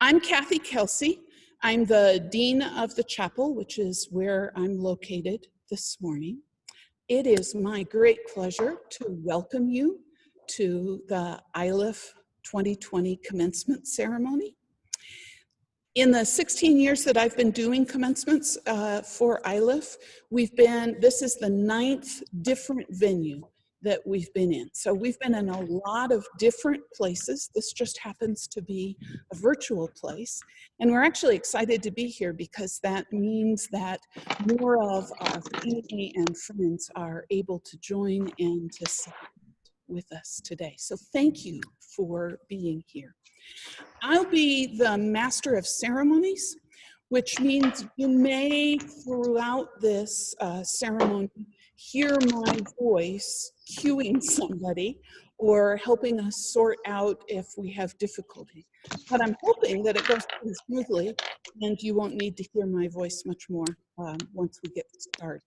I'm Kathy Kelsey. I'm the Dean of the Chapel, which is where I'm located this morning. It is my great pleasure to welcome you to the Iliff 2020 commencement ceremony. In the 16 years that I've been doing commencements for Iliff, this is the 9th different venue that we've been in. So we've been in a lot of different places. This just happens to be a virtual place. And we're actually excited to be here because that means that more of our family and friends are able to join and to celebrate with us today. So thank you for being here. I'll be the master of ceremonies, which means you may, throughout this ceremony, hear my voice cueing somebody or helping us sort out if we have difficulty. But I'm hoping that it goes pretty smoothly and you won't need to hear my voice much more once we get started.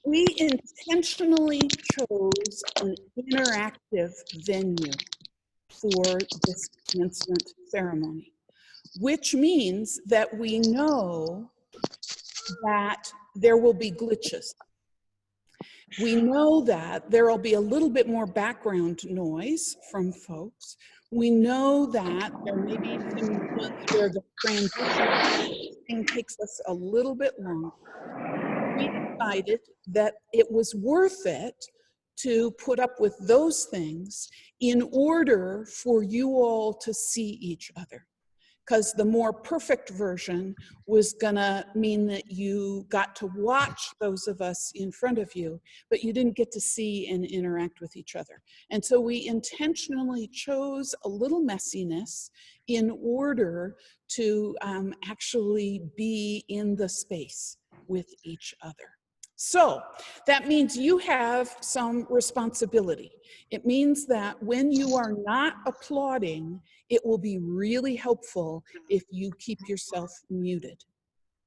We intentionally chose an interactive venue for this commencement ceremony, which means that we know that there will be glitches. We know that there will be a little bit more background noise from folks. We know that there may be some moments where the transition takes us a little bit longer. We decided that it was worth it to put up with those things in order for you all to see each other. Because the more perfect version was gonna mean that you got to watch those of us in front of you, but you didn't get to see and interact with each other. And so we intentionally chose a little messiness in order to actually be in the space with each other. So that means you have some responsibility. It means that when you are not applauding, it will be really helpful if you keep yourself muted.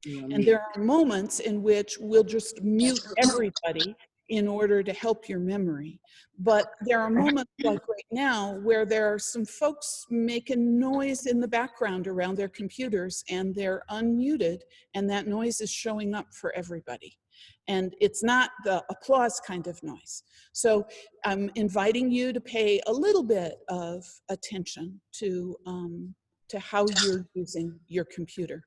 And there are moments in which we'll just mute everybody in order to help your memory. But there are moments like right now where there are some folks making noise in the background around their computers and they're unmuted and that noise is showing up for everybody. And it's not the applause kind of noise. So I'm inviting you to pay a little bit of attention to how you're using your computer.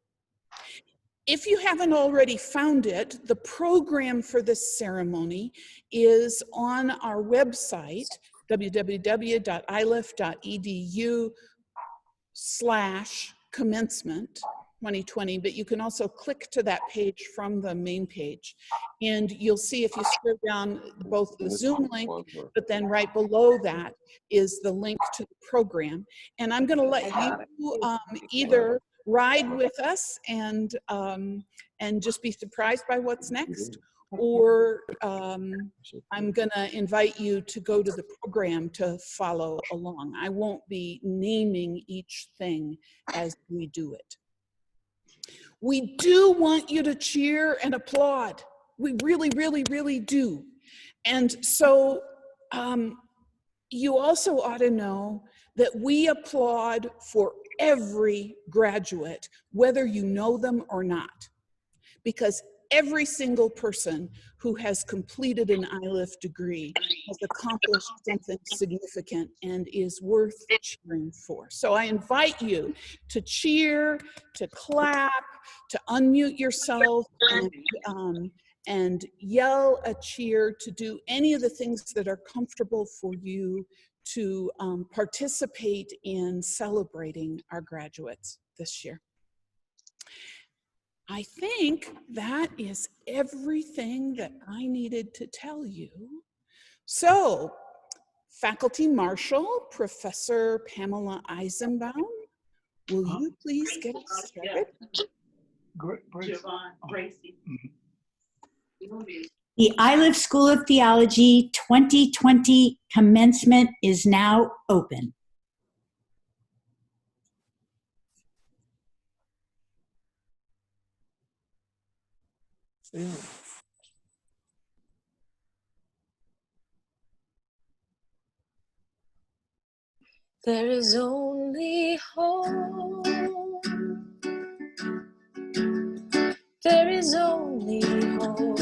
If you haven't already found it, the program for this ceremony is on our website, www.iliff.edu/commencement 2020, but you can also click to that page from the main page. And you'll see if you scroll down both the Zoom link, but then right below that is the link to the program. And I'm gonna let you either ride with us and just be surprised by what's next, or I'm gonna invite you to go to the program to follow along. I won't be naming each thing as we do it. We do want you to cheer and applaud. We really, really, really do. And so you also ought to know that we applaud for every graduate, whether you know them or not, because every single person who has completed an Iliff degree has accomplished something significant and is worth cheering for. So I invite you to cheer, to clap, to unmute yourself, and yell a cheer, to do any of the things that are comfortable for you to participate in celebrating our graduates this year. I think that is everything that I needed to tell you. So, Faculty Marshal, Professor Pamela Eisenbaum, will you please get us started? The Iliff School of Theology 2020 commencement is now open. Yeah. There is only hope There is only hope.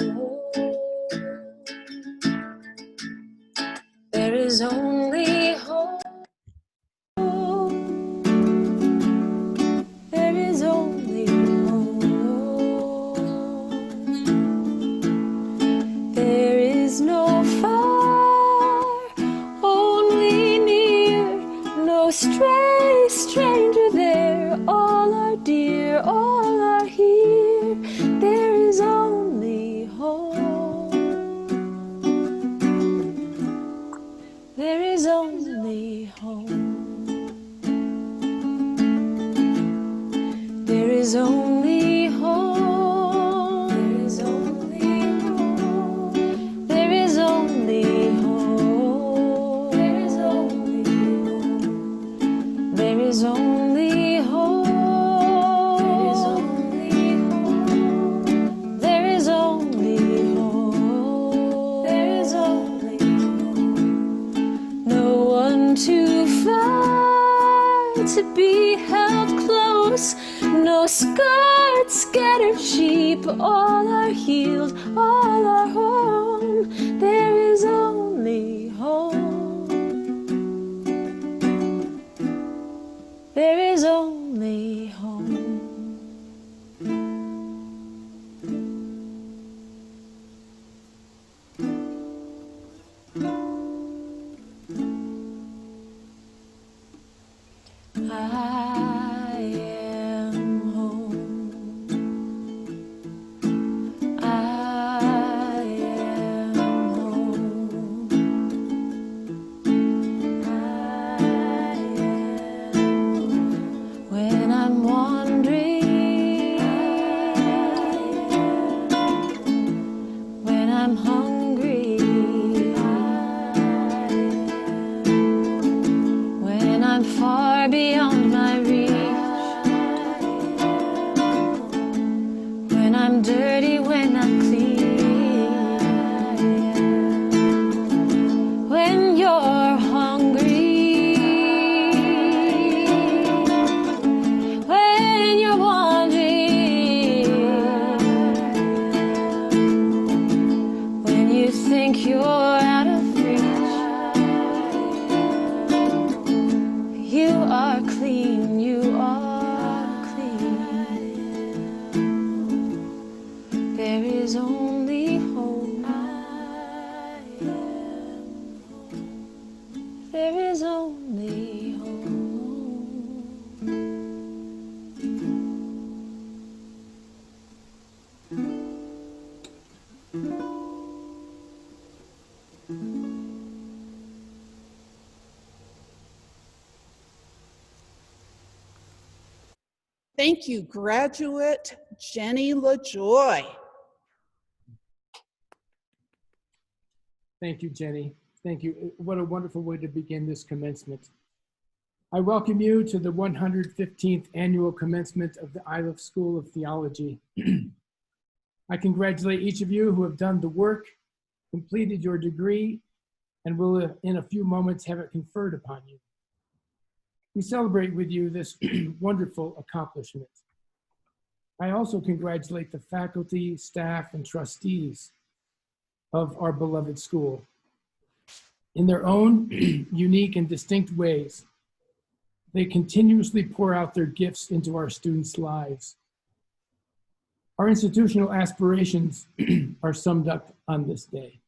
There is only hope. There is only hope. There is no far, only near, no stray stranger there. All are dear, all are here. There is only hope. There is only hope. There is only hope. There is only hope. There is only hope. There is only hope. There is only hope. There is only hope. There is only hope. No one too far to be held close. No scarred, scattered sheep. All are healed, all are home. There is only hope. There is only hope. I am home. I am home. I am home. When I'm wandering, when I'm hungry, when I'm far beyond my reach, when I'm dirty, when I'm clean, when you're hungry, when you're wandering, when you think you're out of reach, you are clean, you are clean. There is only hope. There is only hope. Thank you, graduate Jenny LaJoy. Thank you, Jenny. Thank you. What a wonderful way to begin this commencement. I welcome you to the 115th annual commencement of the Iliff School of Theology. I congratulate each of you who have done the work, completed your degree, and will in a few moments have it conferred upon you. We celebrate with you this wonderful accomplishment. I also congratulate the faculty, staff, and trustees of our beloved school. In their own unique and distinct ways, they continuously pour out their gifts into our students' lives. Our institutional aspirations are summed up on this day.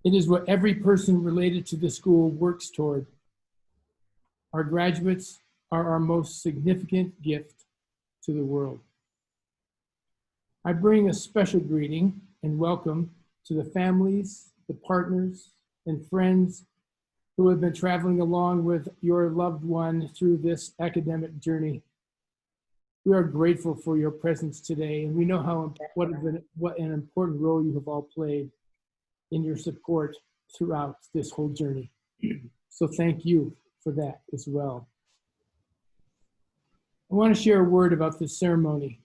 It is what every person related to the school works toward. Our graduates are our most significant gift to the world. I bring a special greeting and welcome to the families, the partners, and friends who have been traveling along with your loved one through this academic journey. We are grateful for your presence today, and we know what an important role you have all played in your support throughout this whole journey. So thank you for that as well. I want to share a word about this ceremony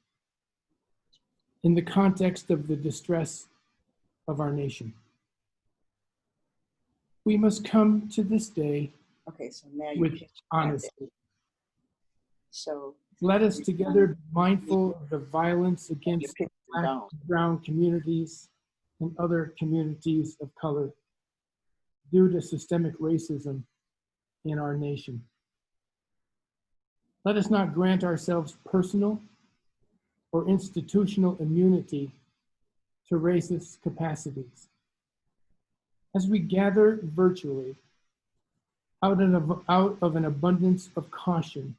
in the context of the distress of our nation. We must come to this day Okay, so now you with pitch honesty. So Let us together be mindful of the violence against Black and brown communities and other communities of color due to systemic racism in our nation. Let us not grant ourselves personal or institutional immunity to racist capacities. As we gather virtually, out of an abundance of caution,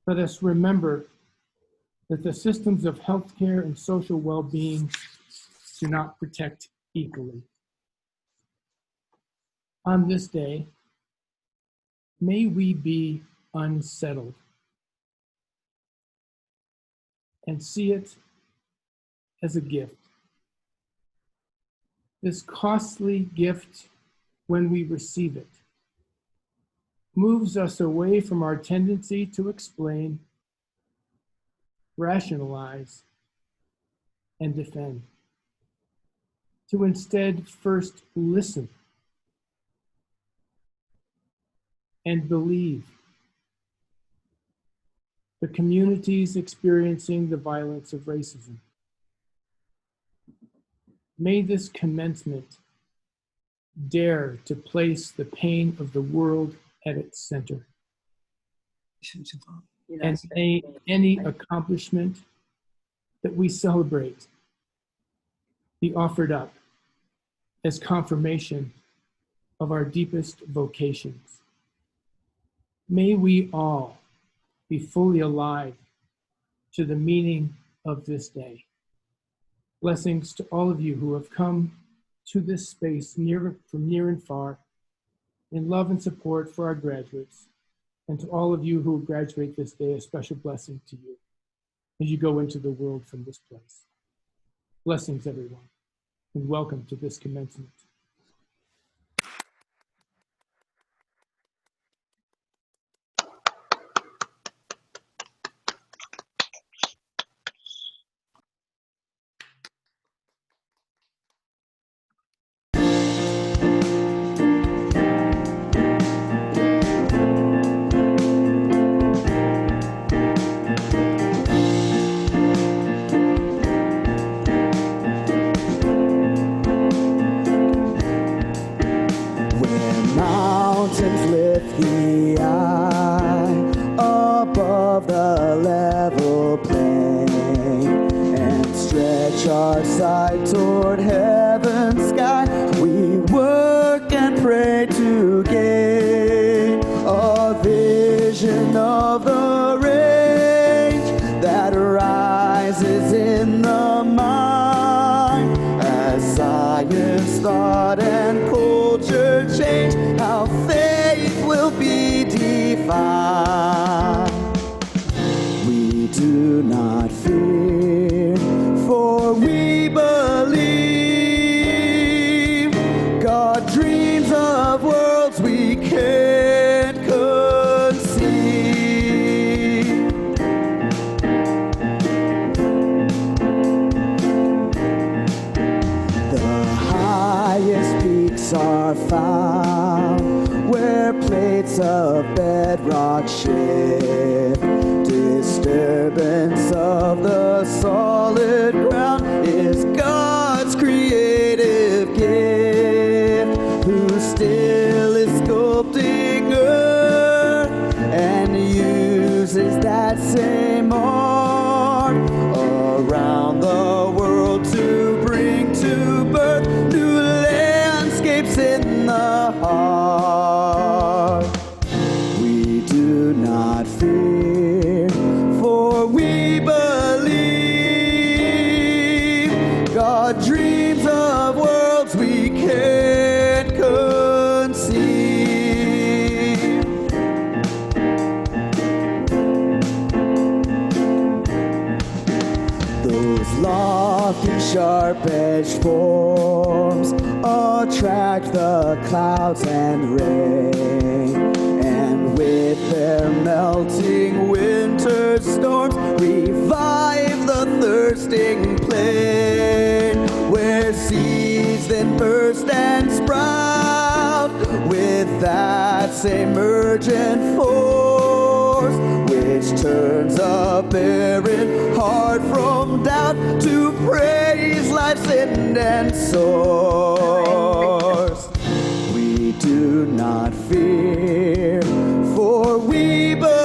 let us remember that the systems of healthcare and social well-being do not protect equally. On this day, may we be unsettled and see it as a gift. This costly gift, when we receive it, moves us away from our tendency to explain, rationalize, and defend, to instead first listen and believe the communities experiencing the violence of racism. May this commencement dare to place the pain of the world at its center. And may any accomplishment that we celebrate be offered up as confirmation of our deepest vocations. May we all be fully alive to the meaning of this day. Blessings to all of you who have come to this space from near and far in love and support for our graduates, and to all of you who graduate this day, a special blessing to you as you go into the world from this place. Blessings, everyone, and welcome to this commencement. Sharp-edged forms attract the clouds and rain, and with their melting winter storms revive the thirsting plain, where seeds then burst and sprout with that same urgent force which which turns a barren heart from doubt to praise life's end and source. We do not fear, for we believe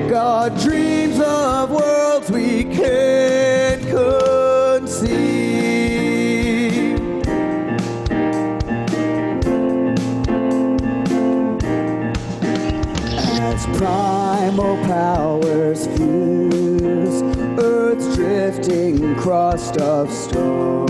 God dreams of worlds we can't conceive. As primal powers fuse Earth's drifting crust of stone,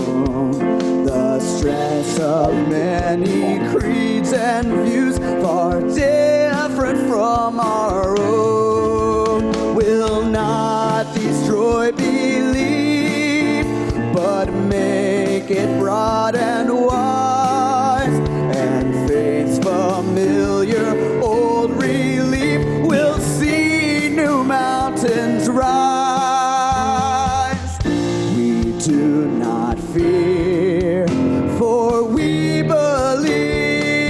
the stress of many creeds and views far different from our own will not destroy belief, but make it broad and wise, and faith's familiar old relief will see new mountains rise. We do not fear, for we believe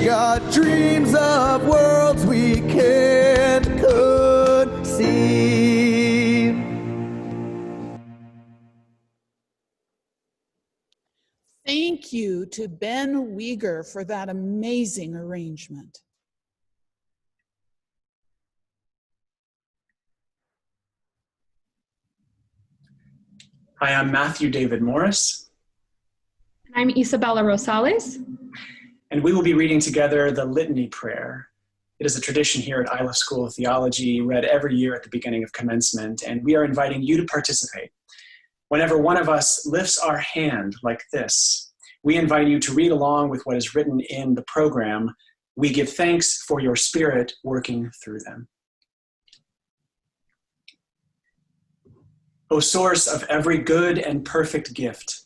God dreams of worlds we can't conceive. Thank you to Ben Weger for that amazing arrangement. Hi, I'm Matthew David Morris. I'm Isabella Rosales. And we will be reading together the Litany Prayer. It is a tradition here at Iliff School of Theology, read every year at the beginning of commencement, and we are inviting you to participate. Whenever one of us lifts our hand like this, we invite you to read along with what is written in the program. We give thanks for your Spirit working through them. O source of every good and perfect gift,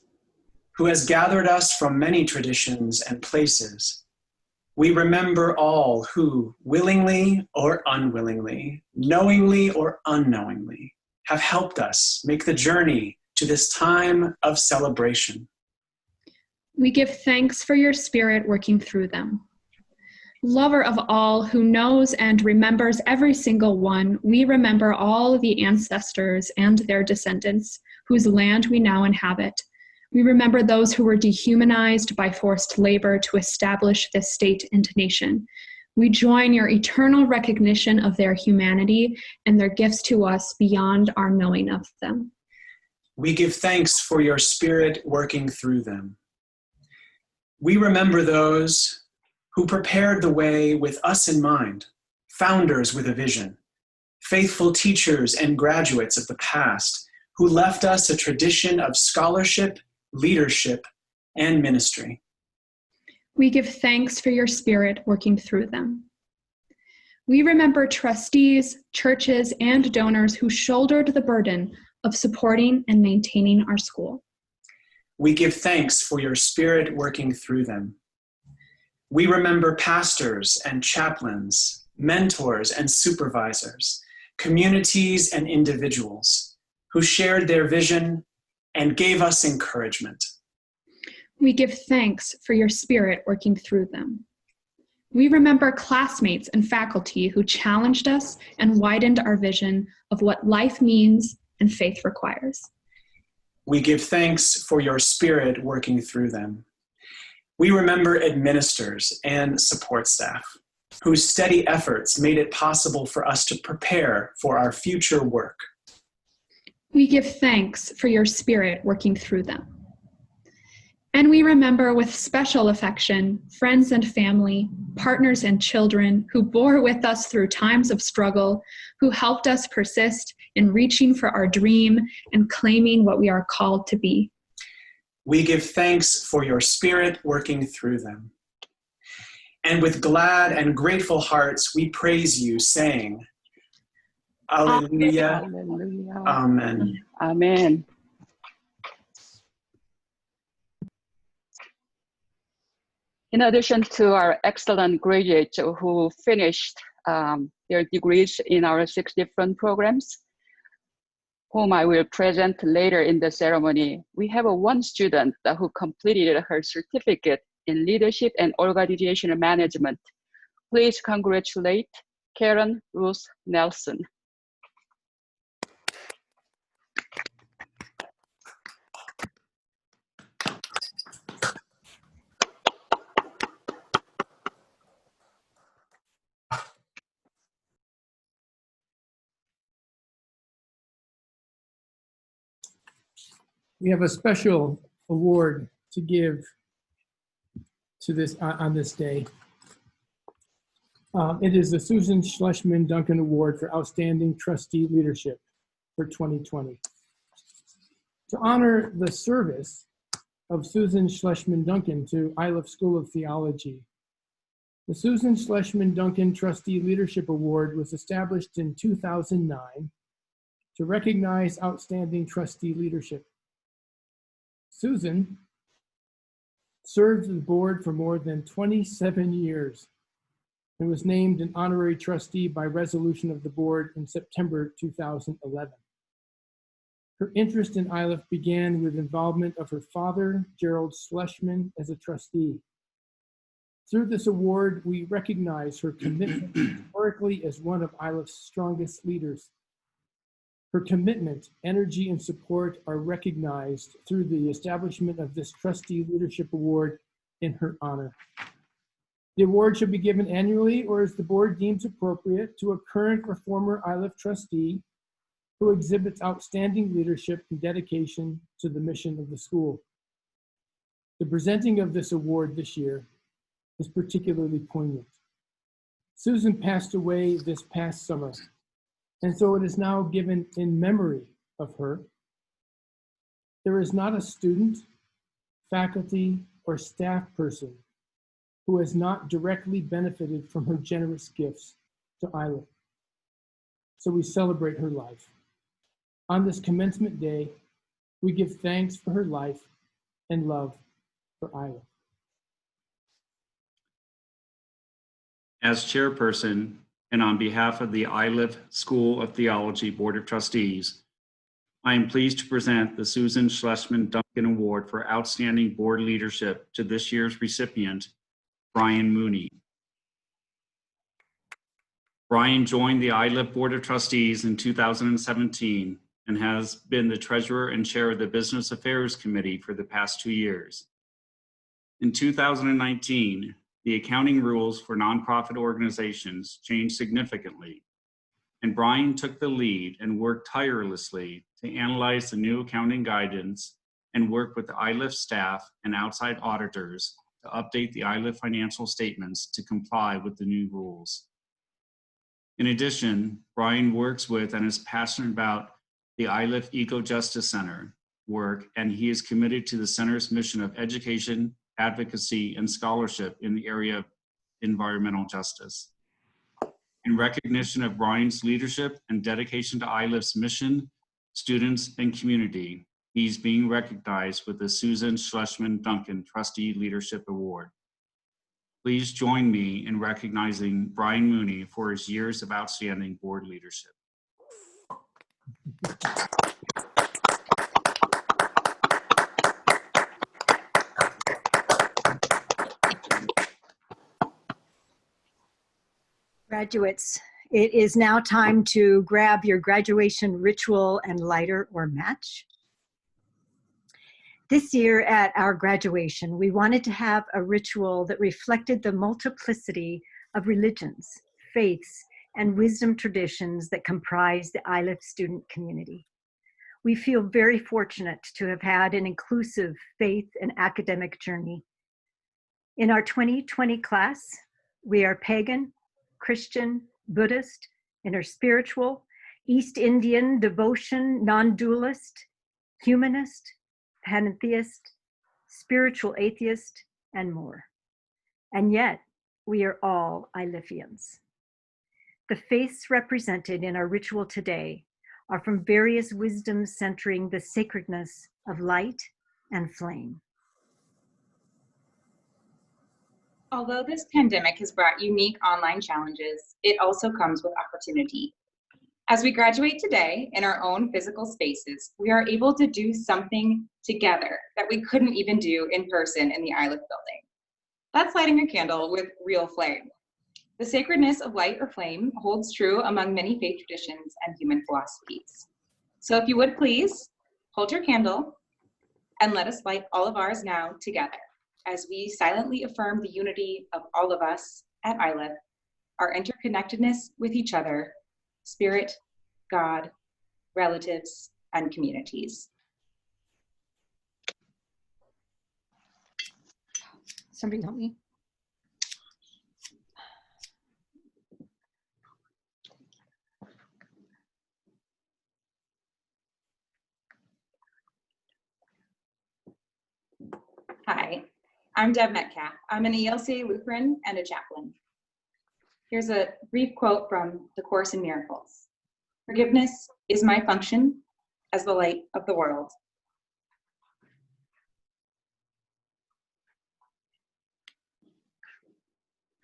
who has gathered us from many traditions and places, we remember all who, willingly or unwillingly, knowingly or unknowingly, have helped us make the journey to this time of celebration. We give thanks for your Spirit working through them. Lover of all, who knows and remembers every single one, we remember all the ancestors and their descendants whose land we now inhabit. We remember those who were dehumanized by forced labor to establish this state and nation. We join your eternal recognition of their humanity and their gifts to us beyond our knowing of them. We give thanks for your Spirit working through them. We remember those who prepared the way with us in mind, founders with a vision, faithful teachers and graduates of the past who left us a tradition of scholarship, leadership, and ministry. We give thanks for your Spirit working through them. We remember trustees, churches, and donors who shouldered the burden of supporting and maintaining our school. We give thanks for your Spirit working through them. We remember pastors and chaplains, mentors and supervisors, communities and individuals who shared their vision and gave us encouragement. We give thanks for your Spirit working through them. We remember classmates and faculty who challenged us and widened our vision of what life means and faith requires. We give thanks for your Spirit working through them. We remember administrators and support staff whose steady efforts made it possible for us to prepare for our future work. We give thanks for your Spirit working through them. And we remember with special affection friends and family, partners and children who bore with us through times of struggle, who helped us persist in reaching for our dream and claiming what we are called to be. We give thanks for your Spirit working through them. And with glad and grateful hearts, we praise you, saying, Alleluia, Hallelujah. Amen. Amen. In addition to our excellent graduates who finished their degrees in our 6 different programs, whom I will present later in the ceremony, we have one student who completed her certificate in leadership and organizational management Please congratulate Karen Ruth Nelson. We have a special award to give to this on this day. It is the Susan Schlesman Duncan Award for Outstanding Trustee Leadership for 2020. To honor the service of Susan Schlesman Duncan to Iliff School of Theology, the Susan Schlesman Duncan Trustee Leadership Award was established in 2009 to recognize outstanding trustee leadership. Susan served the board for more than 27 years and was named an honorary trustee by resolution of the board in September 2011. Her interest in Iliff began with involvement of her father, Gerald Schlesman, as a trustee. Through this award, we recognize her commitment historically as one of Iliff's strongest leaders. Her commitment, energy, and support are recognized through the establishment of this Trustee Leadership Award in her honor. The award should be given annually or as the board deems appropriate to a current or former Iliff trustee who exhibits outstanding leadership and dedication to the mission of the school. The presenting of this award this year is particularly poignant. Susan passed away this past summer, and so it is now given in memory of her. There is not a student, faculty, or staff person who has not directly benefited from her generous gifts to Iliff. So we celebrate her life. On this commencement day, we give thanks for her life and love for Iliff. As chairperson, and on behalf of the Iliff School of Theology Board of Trustees, I am pleased to present the Susan Schlesman Duncan Award for Outstanding Board Leadership to this year's recipient, Brian Mooney. Brian joined the Iliff Board of Trustees in 2017 and has been the treasurer and chair of the Business Affairs Committee for the past 2 years. In 2019, the accounting rules for nonprofit organizations changed significantly, and Brian took the lead and worked tirelessly to analyze the new accounting guidance and work with the Iliff staff and outside auditors to update the Iliff financial statements to comply with the new rules. In addition, Brian works with and is passionate about the Iliff Eco Justice Center work, and he is committed to the center's mission of education, advocacy, and scholarship in the area of environmental justice. In recognition of Brian's leadership and dedication to Iliff's mission, students, and community, he's being recognized with the Susan Schlesman Duncan Trustee Leadership Award. Please join me in recognizing Brian Mooney for his years of outstanding board leadership. Graduates, it is now time to grab your graduation ritual and lighter or match. This year at our graduation, we wanted to have a ritual that reflected the multiplicity of religions, faiths, and wisdom traditions that comprise the Iliff student community. We feel very fortunate to have had an inclusive faith and academic journey. In our 2020 class, we are pagan, Christian, Buddhist, interspiritual, East Indian, devotion, non-dualist, humanist, pantheist, spiritual atheist, and more. And yet, we are all Iliffians. The faiths represented in our ritual today are from various wisdoms centering the sacredness of light and flame. Although this pandemic has brought unique online challenges, it also comes with opportunity. As we graduate today in our own physical spaces, we are able to do something together that we couldn't even do in person in the Iliff building. That's lighting a candle with real flame. The sacredness of light or flame holds true among many faith traditions and human philosophies. So if you would please, hold your candle and let us light all of ours now together as we silently affirm the unity of all of us at Iliff, our interconnectedness with each other, spirit, God, relatives, and communities. Somebody help me. Hi, I'm Deb Metcalf. I'm an ELCA Lutheran and a chaplain. Here's a brief quote from the Course in Miracles. Forgiveness is my function as the light of the world.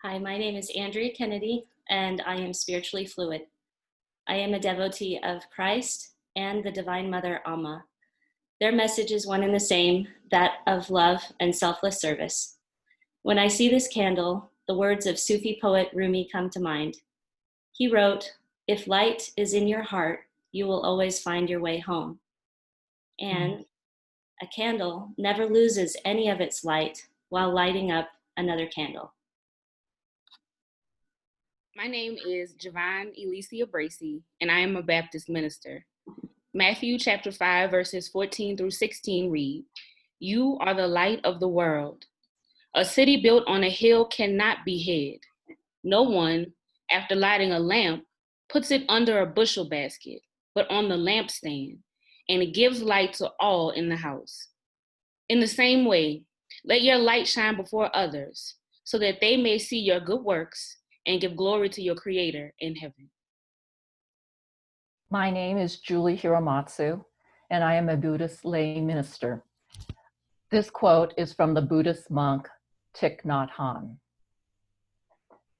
Hi, my name is Andrea Kennedy, and I am spiritually fluid. I am a devotee of Christ and the Divine Mother, Amma. Their message is one and the same, that of love and selfless service. When I see this candle, the words of Sufi poet Rumi come to mind. He wrote, "If light is in your heart, you will always find your way home." And a candle never loses any of its light while lighting up another candle. My name is Javon Elicia Bracey, and I am a Baptist minister. Matthew chapter 5, verses 14 through 16 read, "You are the light of the world. A city built on a hill cannot be hid. No one, after lighting a lamp, puts it under a bushel basket, but on the lampstand, and it gives light to all in the house. In the same way, let your light shine before others, so that they may see your good works and give glory to your Creator in heaven." My name is Julie Hiramatsu, and I am a Buddhist lay minister. This quote is from the Buddhist monk Thich Nhat Hanh.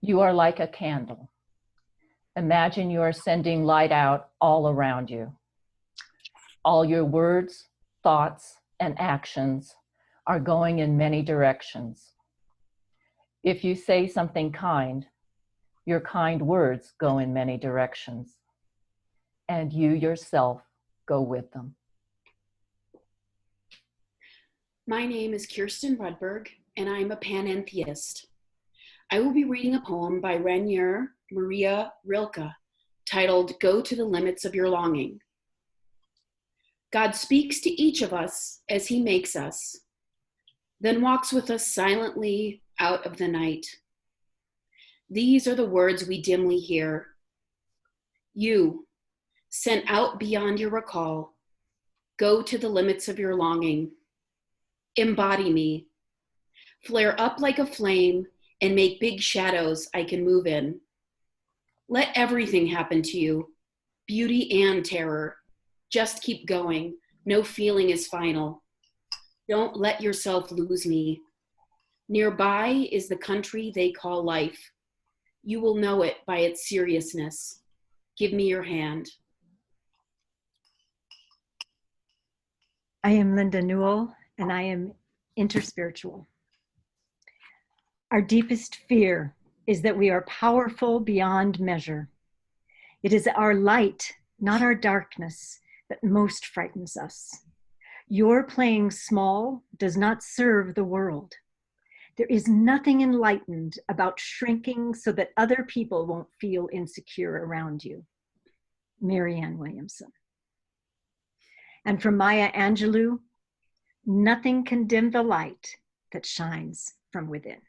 "You are like a candle. Imagine you are sending light out all around you. All your words, thoughts, and actions are going in many directions. If you say something kind, your kind words go in many directions, and you yourself go with them." My name is Kirsten Rudberg, and I am a panentheist. I will be reading a poem by Rainier Maria Rilke titled "Go to the Limits of Your Longing." God speaks to each of us as he makes us, then walks with us silently out of the night. These are the words we dimly hear. You, sent out beyond your recall, go to the limits of your longing. Embody me. Flare up like a flame and make big shadows I can move in. Let everything happen to you, beauty and terror. Just keep going. No feeling is final. Don't let yourself lose me. Nearby is the country they call life. You will know it by its seriousness. Give me your hand. I am Linda Newell, and I am interspiritual. Our deepest fear is that we are powerful beyond measure. It is our light, not our darkness, that most frightens us. Your playing small does not serve the world. There is nothing enlightened about shrinking so that other people won't feel insecure around you. Marianne Williamson. And from Maya Angelou, nothing can dim the light that shines from within.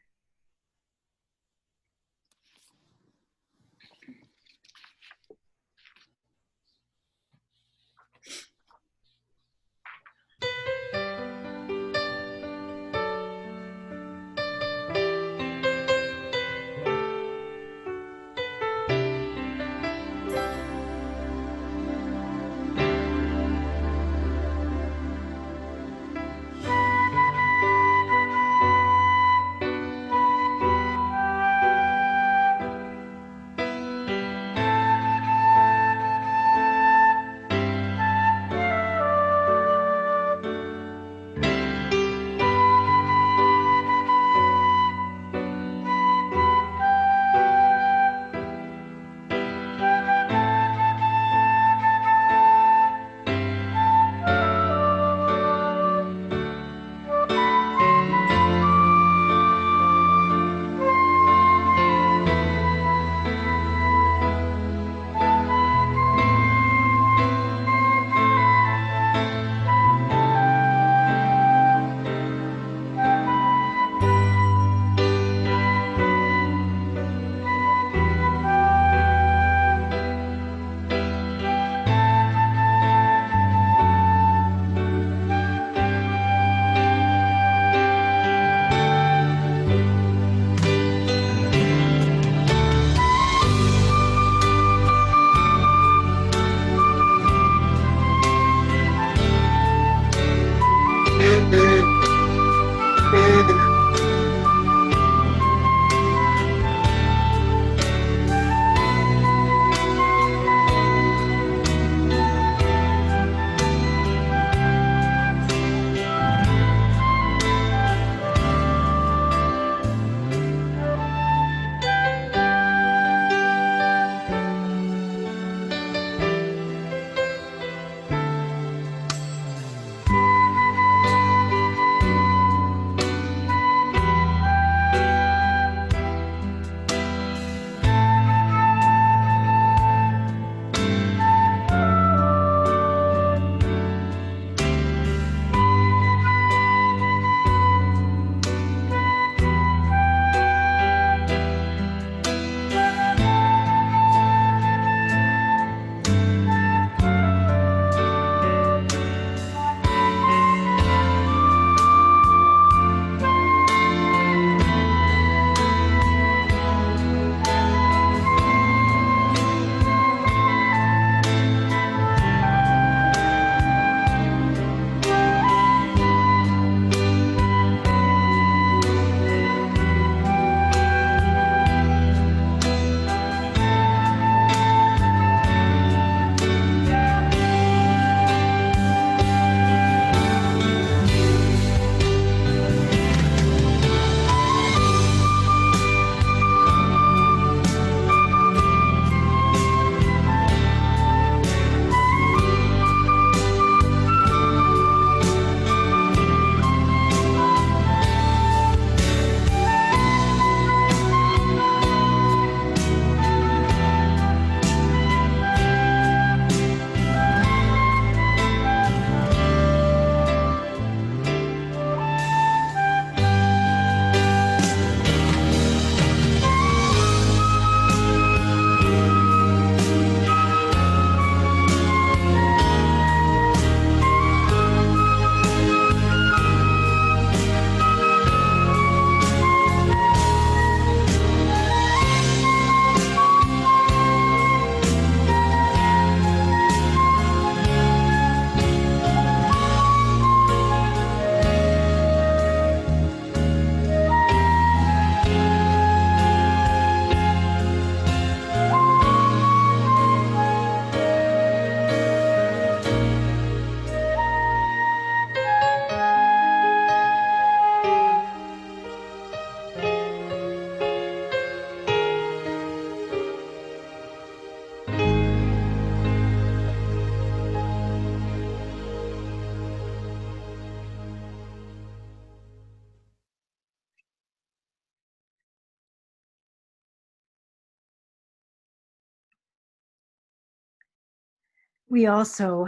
We also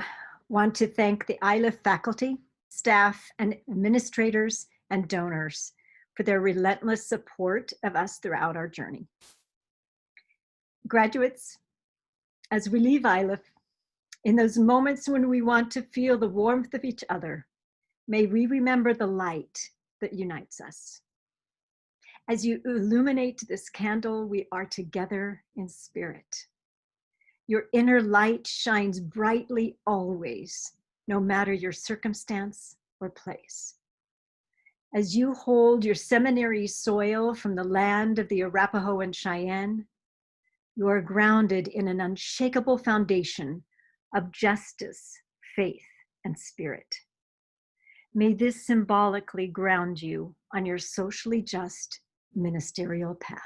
want to thank the Iliff faculty, staff, and administrators and donors for their relentless support of us throughout our journey. Graduates, as we leave Iliff, in those moments when we want to feel the warmth of each other, may we remember the light that unites us. As you illuminate this candle, we are together in spirit. Your inner light shines brightly always, no matter your circumstance or place. As you hold your seminary soil from the land of the Arapaho and Cheyenne, you are grounded in an unshakable foundation of justice, faith, and spirit. May this symbolically ground you on your socially just ministerial path.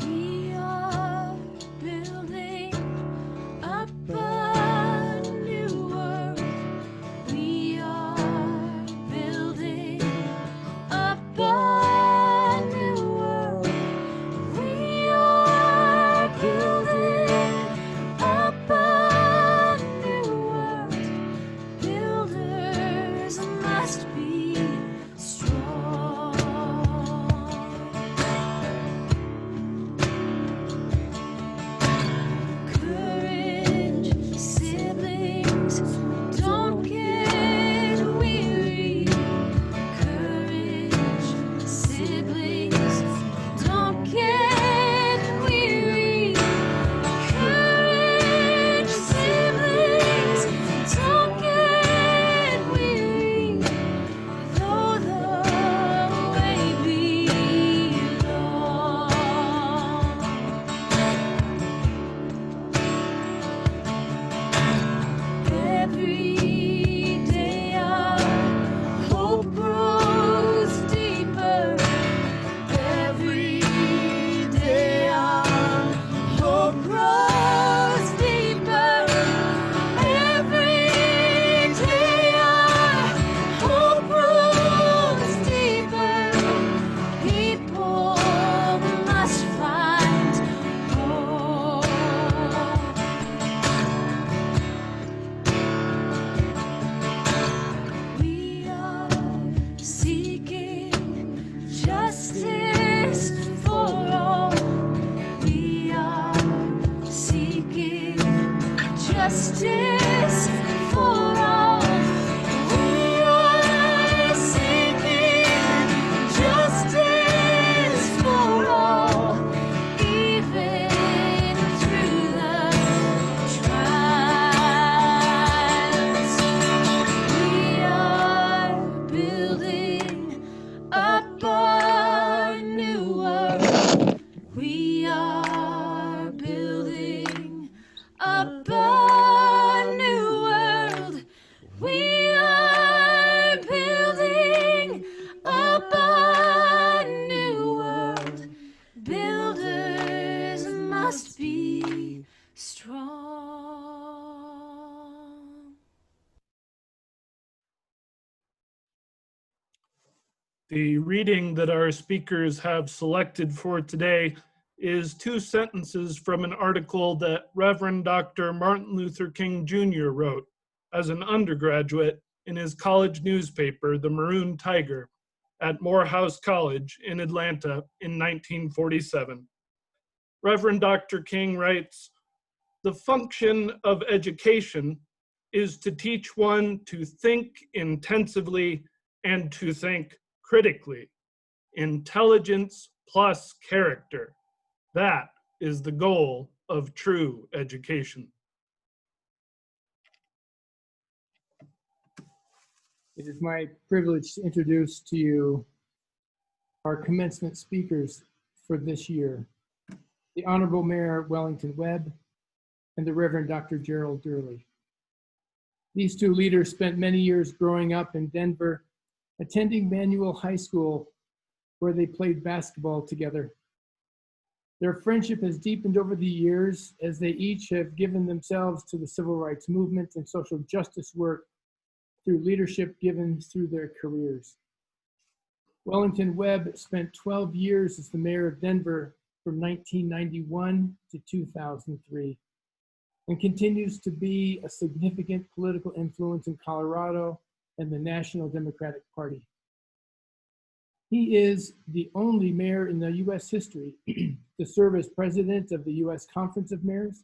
We are building up a new world. We are building up a new world. We are building up a new world. Builders must be strong. Courage, siblings, don't get weary. Courage, siblings, don't get weary. Courage, siblings, don't get weary. Though the way be long. Every day our hope grows deeper. Every day our hope grows deeper. Every day our hope grows deeper. People must find hope. We are seeking justice for all. We are seeking justice for all. We are seeking justice for all, even through the trials. We are building up a new world. We are building up a new world. We are building up a new world. Builders must be strong. The reading that our speakers have selected for today is 2 sentences from an article that Reverend Dr. Martin Luther King Jr. wrote as an undergraduate in his college newspaper, the Maroon Tiger, at Morehouse College in Atlanta in 1947. Reverend Dr. King writes, "The function of education is to teach one to think intensively and to think critically. Intelligence plus character. That is the goal of true education." It is my privilege to introduce to you our commencement speakers for this year, the Honorable Mayor Wellington Webb and the Reverend Dr. Gerald Durley. These 2 leaders spent many years growing up in Denver, attending Manual High School, where they played basketball together Their friendship has deepened over the years as they each have given themselves to the civil rights movement and social justice work through leadership given through their careers. Wellington Webb spent 12 years as the mayor of Denver from 1991 to 2003 and continues to be a significant political influence in Colorado and the National Democratic Party. He is the only mayor in the U.S. history to serve as president of the U.S. Conference of Mayors,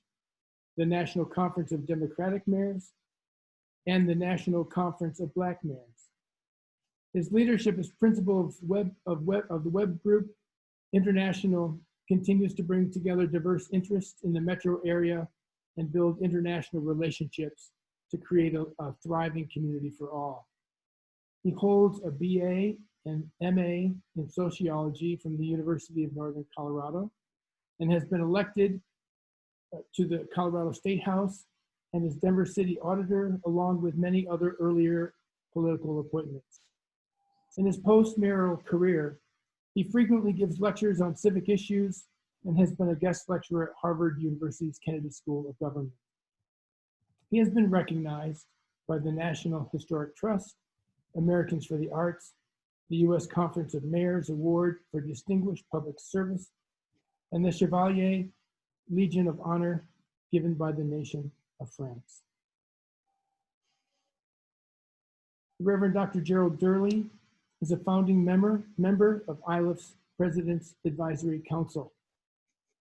the National Conference of Democratic Mayors, and the National Conference of Black Mayors. His leadership as principal of the Webb Group International continues to bring together diverse interests in the metro area and build international relationships to create a thriving community for all. He holds a BA and MA in sociology from the University of Northern Colorado and has been elected to the Colorado State House and is Denver City Auditor, along with many other earlier political appointments. In his post-mayoral career, he frequently gives lectures on civic issues and has been a guest lecturer at Harvard University's Kennedy School of Government. He has been recognized by the National Historic Trust, Americans for the Arts, the U.S. Conference of Mayors Award for Distinguished Public Service, and the Chevalier Legion of Honor given by the nation of France. The Reverend Dr. Gerald Durley is a founding member of Iliff's President's Advisory Council.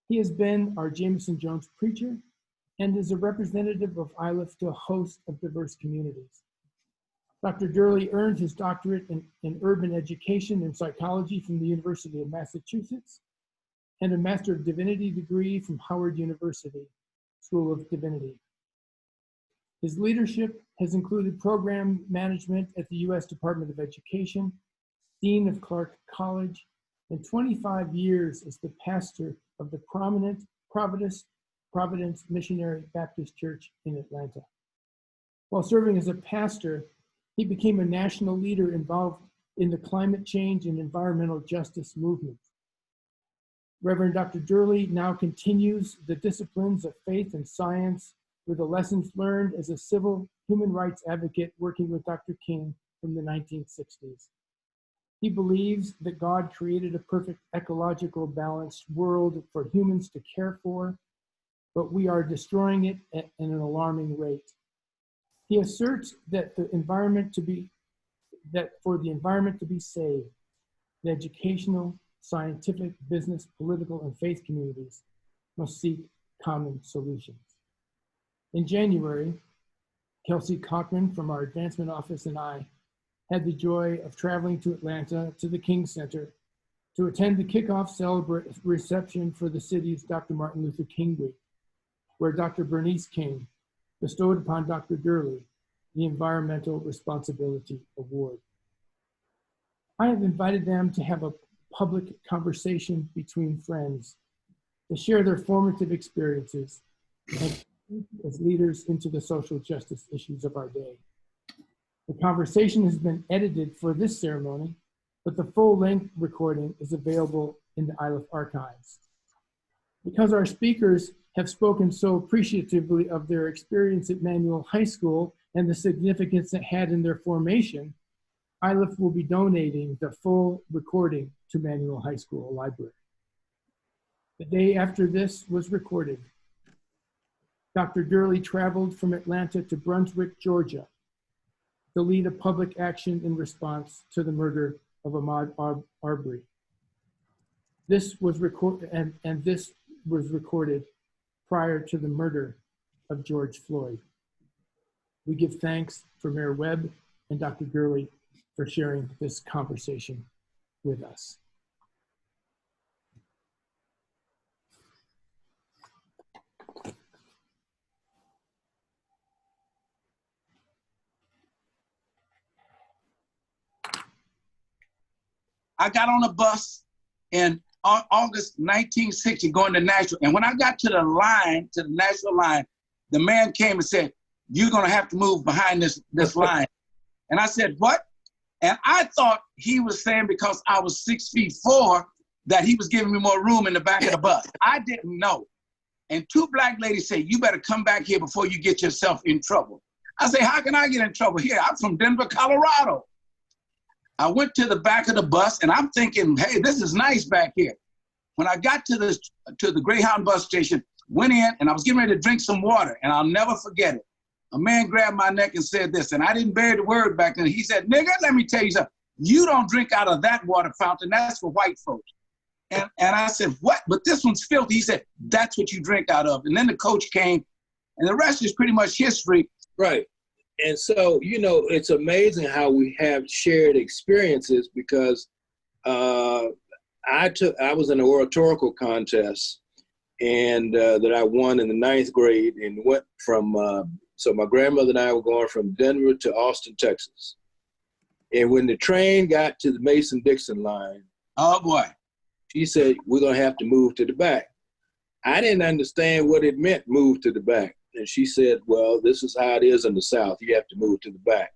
He has been our Jameson Jones preacher and is a representative of Iliff to a host of diverse communities. Dr. Durley earned his doctorate in urban education and psychology from the University of Massachusetts and a Master of Divinity degree from Howard University School of Divinity. His leadership has included program management at the U.S. Department of Education, Dean of Clark College, and 25 years as the pastor of the prominent Providence Missionary Baptist Church in Atlanta. While serving as a pastor, he became a national leader involved in the climate change and environmental justice movement. Reverend Dr. Durley now continues the disciplines of faith and science with the lessons learned as a civil human rights advocate working with Dr. King from the 1960s. He believes that God created a perfect ecological balanced world for humans to care for, but we are destroying it at an alarming rate. He asserts that for the environment to be saved, the educational, scientific, business, political, and faith communities must seek common solutions. In January, Kelsey Cochran from our advancement office and I had the joy of traveling to Atlanta to the King Center to attend the kickoff reception for the city's Dr. Martin Luther King Week, where Dr. Bernice King bestowed upon Dr. Durley the Environmental Responsibility Award. I have invited them to have a public conversation between friends to share their formative experiences and as leaders into the social justice issues of our day. The conversation has been edited for this ceremony, but the full-length recording is available in the Iliff archives. Because our speakers have spoken so appreciatively of their experience at Manual High School and the significance it had in their formation, Iliff will be donating the full recording to Manual High School Library. The day after this was recorded, Dr. Durley traveled from Atlanta to Brunswick, Georgia, to lead a public action in response to the murder of Ahmaud Arbery. This was recorded, and this was recorded prior to the murder of George Floyd. We give thanks for Mayor Webb and Dr. Durley for sharing this conversation with us. I got on a bus in August 1960 going to Nashville. And when I got to the line, to the Nashville line, the man came and said, "You're gonna have to move behind this line." And I said, "What?" And I thought he was saying because I was 6'4", that he was giving me more room in the back of the bus. I didn't know. And two black ladies say, you better come back here before you get yourself in trouble. I say, how can I get in trouble here? I'm from Denver, Colorado. I went to the back of the bus and I'm thinking, hey, this is nice back here. When I got to the Greyhound bus station, went in and I was getting ready to drink some water, and I'll never forget it. A man grabbed my neck and said this, and I didn't bury the word back then. He said, nigga, let me tell you something. You don't drink out of that water fountain. That's for white folks. And I said, what? But this one's filthy. He said, that's what you drink out of. And then the coach came, and the rest is pretty much history. Right. And so, you know, it's amazing how we have shared experiences, because I was in an oratorical contest, and that I won in the 9th grade, and went from, so my grandmother and I were going from Denver to Austin, Texas. And when the train got to the Mason-Dixon line, oh boy, she said, we're gonna have to move to the back. I didn't understand what it meant, move to the back. And she said, well, this is how it is in the South. You have to move to the back.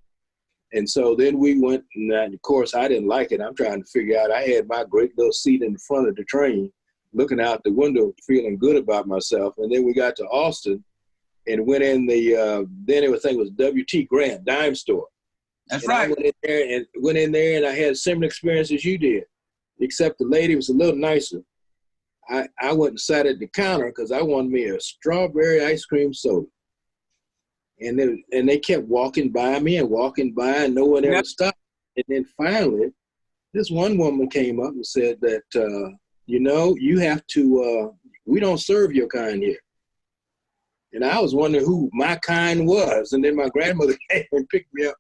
And so then we went, and of course, I didn't like it. I'm trying to figure out, I had my great little seat in the front of the train, looking out the window, feeling good about myself. And then we got to Austin and went in the, then everything was W.T. Grant, dime store. That's and right. I went in there and I had a similar experience as you did, except the lady was a little nicer. I went and sat at the counter because I wanted me a strawberry ice cream soda. And they kept walking by me and walking by, and no one ever stopped. And then finally, this one woman came up and said that, you know, you have to, we don't serve your kind here. And I was wondering who my kind was. And then my grandmother came and picked me up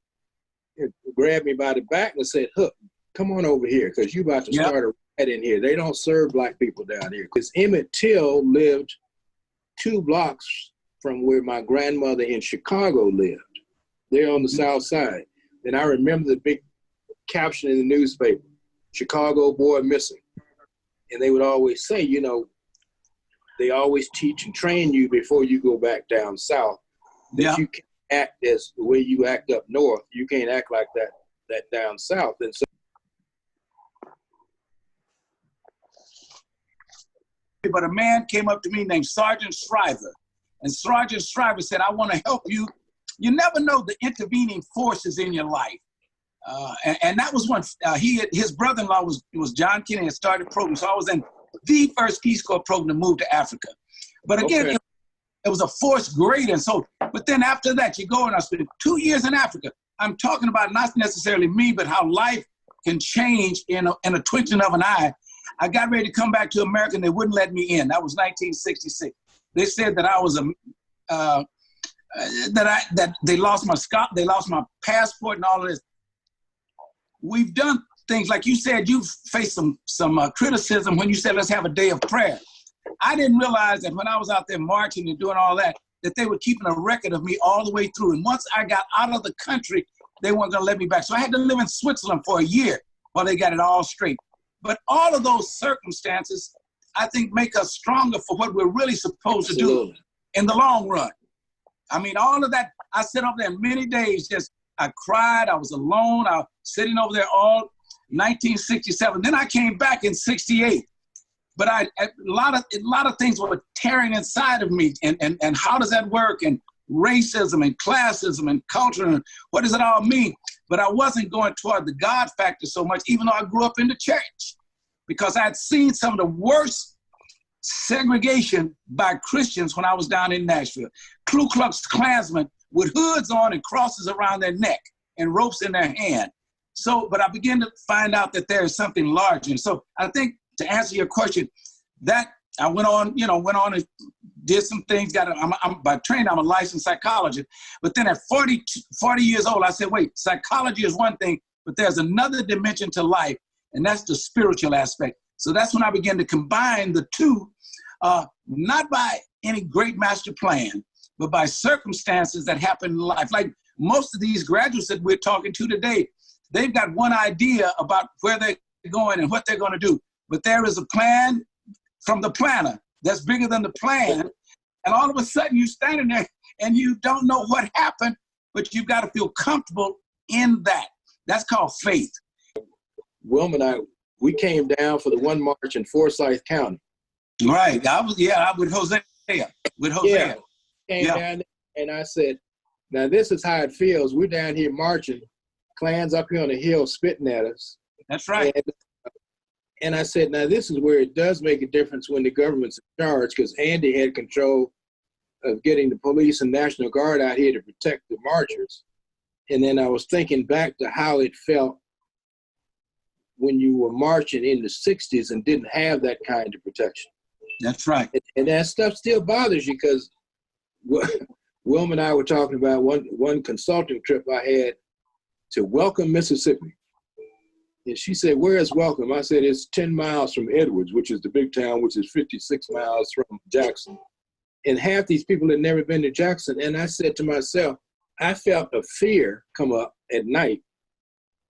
and grabbed me by the back and said, Hook, come on over here, because you about to start a riot in here. They don't serve black people down here. Because Emmett Till lived 2 blocks from where my grandmother in Chicago lived. They're on the south side. And I remember the big caption in the newspaper, Chicago boy missing. And they would always say, you know, they always teach and train you before you go back down south that you can't act as the way you act up north. You can't act like that down south. And so, but a man came up to me named Sergeant Shriver. And Sergeant Shriver said, I want to help you. You never know the intervening forces in your life. And that was when his brother-in-law was John Kennedy, had started a program. So I was in the first Peace Corps program to move to Africa. But again, it was a force greater. And so, but then after that, you go and I spent 2 years in Africa. I'm talking about not necessarily me, but how life can change in a twinkling of an eye. I got ready to come back to America and they wouldn't let me in. That was 1966. They said that I was that they lost my passport and all of this. We've done things like you said. You've faced some criticism when you said let's have a day of prayer. I didn't realize that when I was out there marching and doing all that they were keeping a record of me all the way through. And once I got out of the country, they weren't going to let me back. So I had to live in Switzerland for a year while they got it all straight. But all of those circumstances, I think, make us stronger for what we're really supposed to do in the long run. I mean, all of that, I sat over there many days, I cried, I was alone, I was sitting over there all 1967. Then I came back in 68. But a lot of things were tearing inside of me, and how does that work, and racism and classism and culture, and what does it all mean? But I wasn't going toward the God factor so much, even though I grew up in the church, because I'd seen some of the worst segregation by Christians when I was down in Nashville. Ku Klux Klansmen with hoods on and crosses around their neck and ropes in their hand. So, but I began to find out that there is something larger. And so I think, to answer your question, that I went on and did some things. By training, I'm a licensed psychologist. But then at 40 years old, I said, wait, psychology is one thing, but there's another dimension to life, and that's the spiritual aspect. So that's when I began to combine the two, not by any great master plan, but by circumstances that happen in life. Like most of these graduates that we're talking to today, they've got one idea about where they're going and what they're going to do. But there is a plan from the planner that's bigger than the plan. And all of a sudden you're standing there and you don't know what happened, but you've got to feel comfortable in that. That's called faith. Wilma and I we came down for the one march in Forsyth County. Right. I with Hosea. Yeah. Came down there and I said, now this is how it feels. We're down here marching, clans up here on the hill spitting at us. That's right. And I said, now this is where it does make a difference when the government's in charge, because Andy had control of getting the police and National Guard out here to protect the marchers. And then I was thinking back to how it felt when you were marching in the 60s and didn't have that kind of protection. That's right. And that stuff still bothers you, because Wilma and I were talking about one consulting trip I had to Welcome, Mississippi. And she said, where is Welcome? I said, it's 10 miles from Edwards, which is the big town, which is 56 miles from Jackson. And half these people had never been to Jackson. And I said to myself, I felt a fear come up at night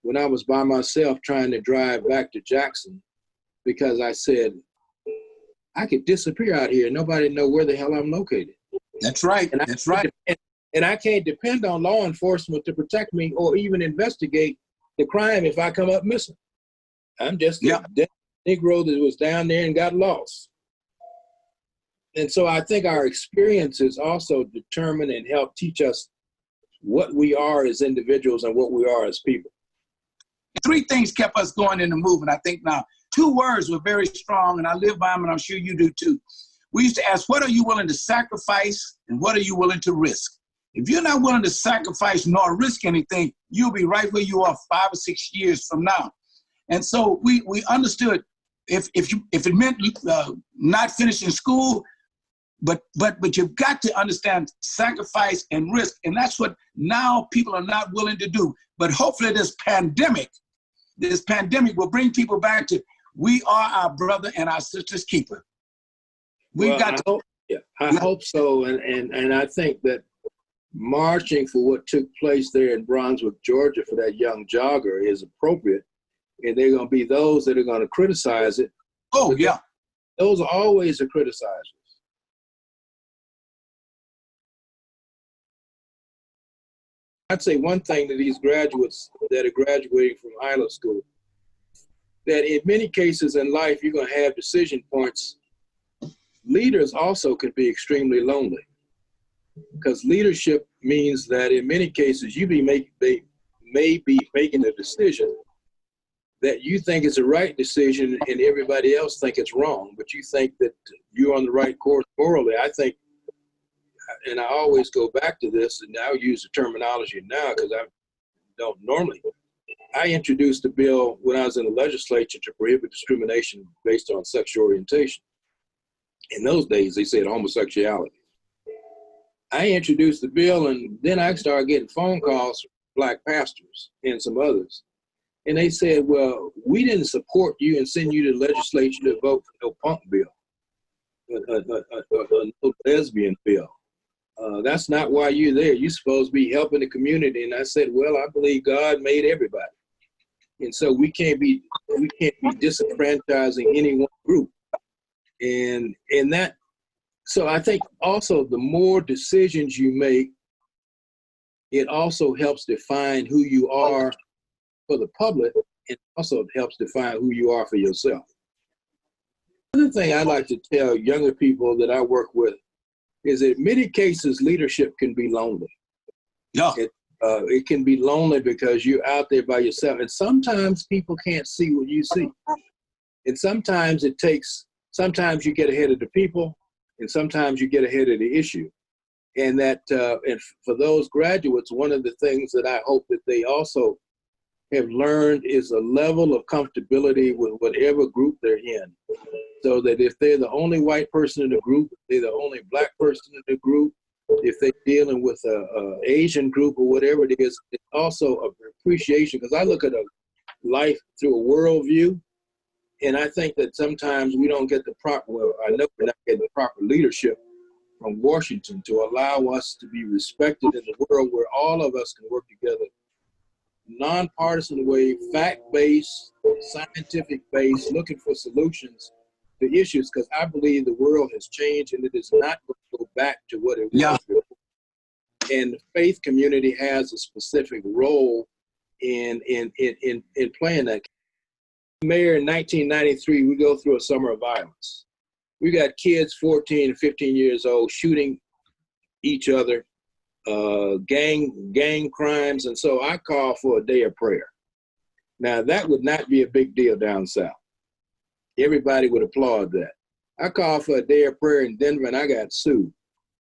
when I was by myself trying to drive back to Jackson, because I said, I could disappear out here and nobody know where the hell I'm located. That's right. That's right. And I can't depend on law enforcement to protect me or even investigate the crime if I come up missing. I'm just a dead Negro that was down there and got lost. And so I think our experiences also determine and help teach us what we are as individuals and what we are as people. Three things kept us going in the movement, I think now. Two words were very strong, and I live by them, and I'm sure you do too. We used to ask, what are you willing to sacrifice, and what are you willing to risk? If you're not willing to sacrifice nor risk anything, you'll be right where you are 5 or 6 years from now. And so we understood if it meant not finishing school, but you've got to understand sacrifice and risk, and that's what now people are not willing to do. But hopefully this pandemic will bring people back to, we are our brother and our sister's keeper. I hope so, and I think that marching for what took place there in Brunswick, Georgia, for that young jogger is appropriate, and there are going to be those that are going to criticize it. Oh, yeah. Those are always the criticizers. I'd say one thing to these graduates that are graduating from Iliff School, that in many cases in life, you're going to have decision points. Leaders also can be extremely lonely, because leadership means that in many cases you may be making a decision that you think is the right decision and everybody else think it's wrong, but you think that you're on the right course morally. I think, and I always go back to this, and I'll use the terminology now because I don't normally. I introduced a bill when I was in the legislature to prohibit discrimination based on sexual orientation. In those days, they said homosexuality. I introduced the bill, and then I started getting phone calls from Black pastors and some others. And they said, well, we didn't support you and send you to the legislature to vote for no punk bill, no lesbian bill. That's not why you're there. You're supposed to be helping the community. And I said, well, I believe God made everybody. And so we can't be disenfranchising any one group. And that, so I think also the more decisions you make, it also helps define who you are for the public, and also helps define who you are for yourself. Another thing I like to tell younger people that I work with is that in many cases, leadership can be lonely. Yeah. It can be lonely because you're out there by yourself, and sometimes people can't see what you see. And sometimes sometimes you get ahead of the people, and sometimes you get ahead of the issue. And that, and for those graduates, one of the things that I hope that they also have learned is a level of comfortability with whatever group they're in. So that if they're the only white person in the group, they're the only Black person in the group, if they're dealing with a Asian group or whatever it is, it's also an appreciation, because I look at a life through a worldview, and I think that sometimes we don't get the proper, well, I know we're not getting the proper leadership from Washington to allow us to be respected in the world where all of us can work together, nonpartisan way, fact-based, scientific-based, looking for solutions to issues, because I believe the world has changed and it is not going to go back to what it was before. And the faith community has a specific role in playing that. Mayor, in 1993, we go through a summer of violence. We got kids 14 and 15 years old shooting each other, gang crimes. And so I call for a day of prayer. Now, that would not be a big deal down south. Everybody would applaud that. I called for a day of prayer in Denver and I got sued.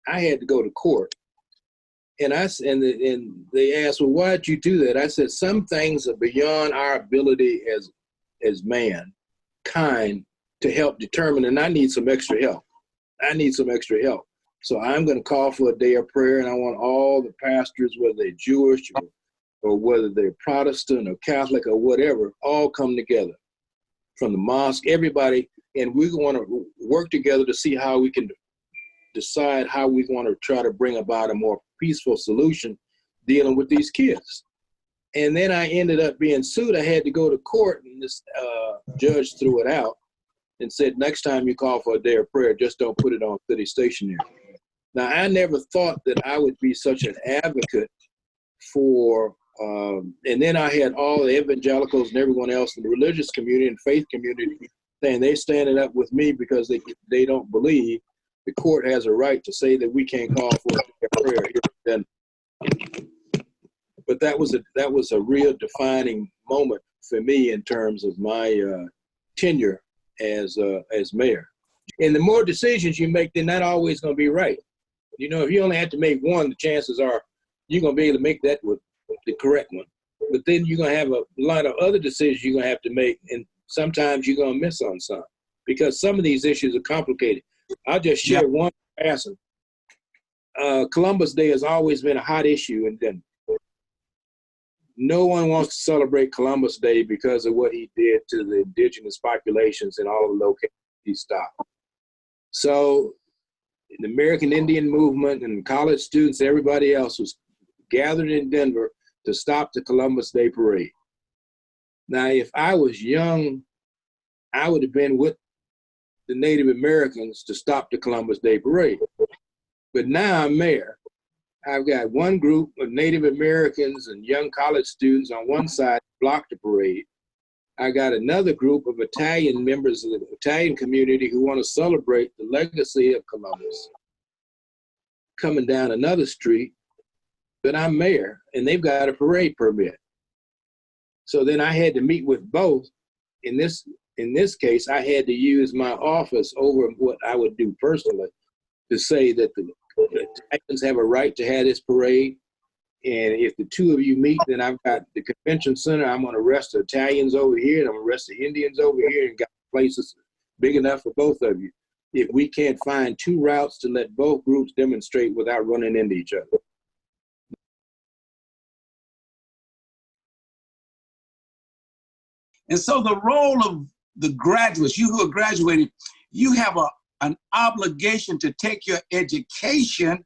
I had to go to court. And they asked, well, why'd you do that? I said, some things are beyond our ability as mankind to help determine, and I need some extra help. So I'm going to call for a day of prayer, and I want all the pastors, whether they're Jewish or whether they're Protestant or Catholic or whatever, all come together from the mosque, everybody, and we want to work together to see how we can decide how we want to try to bring about a more peaceful solution dealing with these kids. And then I ended up being sued. I had to go to court, and this judge threw it out and said, next time you call for a day of prayer, just don't put it on city stationery. Now, I never thought that I would be such an advocate for, and then I had all the evangelicals and everyone else in the religious community and faith community saying they're standing up with me because they don't believe the court has a right to say that we can't call for a day of prayer here. But that was a real defining moment for me in terms of my tenure as mayor. And the more decisions you make, they're not always going to be right. You know, if you only have to make one, the chances are you're going to be able to make that with the correct one. But then you're going to have a lot of other decisions you're going to have to make, and sometimes you're going to miss on some because some of these issues are complicated. I'll just share one passage. Columbus Day has always been a hot issue in Denver. No one wants to celebrate Columbus Day because of what he did to the indigenous populations in all the locations he stopped. So the American Indian movement and college students, everybody else was gathered in Denver to stop the Columbus Day parade. Now, if I was young, I would have been with the Native Americans to stop the Columbus Day parade. But now I'm mayor. I've got one group of Native Americans and young college students on one side block the parade. I got another group of Italian members of the Italian community who want to celebrate the legacy of Columbus coming down another street, but I'm mayor and they've got a parade permit. So then I had to meet with both. In this case, I had to use my office over what I would do personally to say that the Italians have a right to have this parade. And if the two of you meet, then I've got the convention center. I'm going to arrest the Italians over here, and I'm going to arrest the Indians over here, and got places big enough for both of you. If we can't find two routes to let both groups demonstrate without running into each other. And so the role of the graduates, you who are graduating, you have an obligation to take your education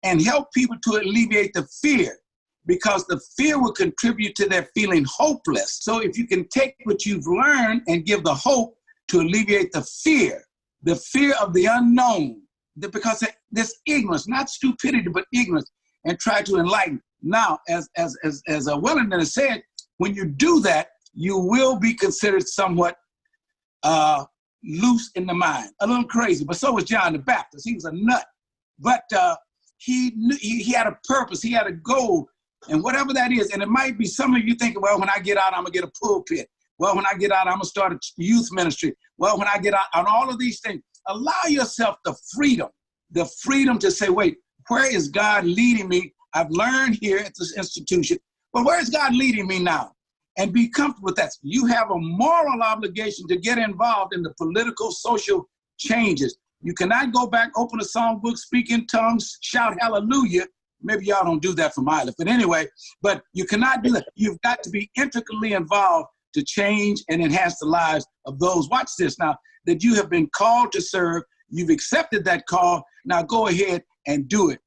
and help people to alleviate the fear, because the fear will contribute to their feeling hopeless. So if you can take what you've learned and give the hope to alleviate the fear of the unknown, because this ignorance, not stupidity, but ignorance, and try to enlighten. Now, as Wellington has said, when you do that, you will be considered somewhat loose in the mind, a little crazy. But so was John the Baptist. He was a nut, but he had a purpose. He had a goal, and whatever that is. And it might be some of you thinking, well, when I get out, I'm gonna get a pulpit. Well, when I get out, I'm gonna start a youth ministry. Well, when I get out, on all of these things, allow yourself the freedom to say, wait, where is God leading me? I've learned here at this institution, but where is God leading me now? And be comfortable with that. You have a moral obligation to get involved in the political, social changes. You cannot go back, open a songbook, speak in tongues, shout hallelujah. Maybe y'all don't do that from Iliff, but anyway, but you cannot do that. You've got to be intricately involved to change and enhance the lives of those, watch this now, that you have been called to serve. You've accepted that call. Now go ahead and do it.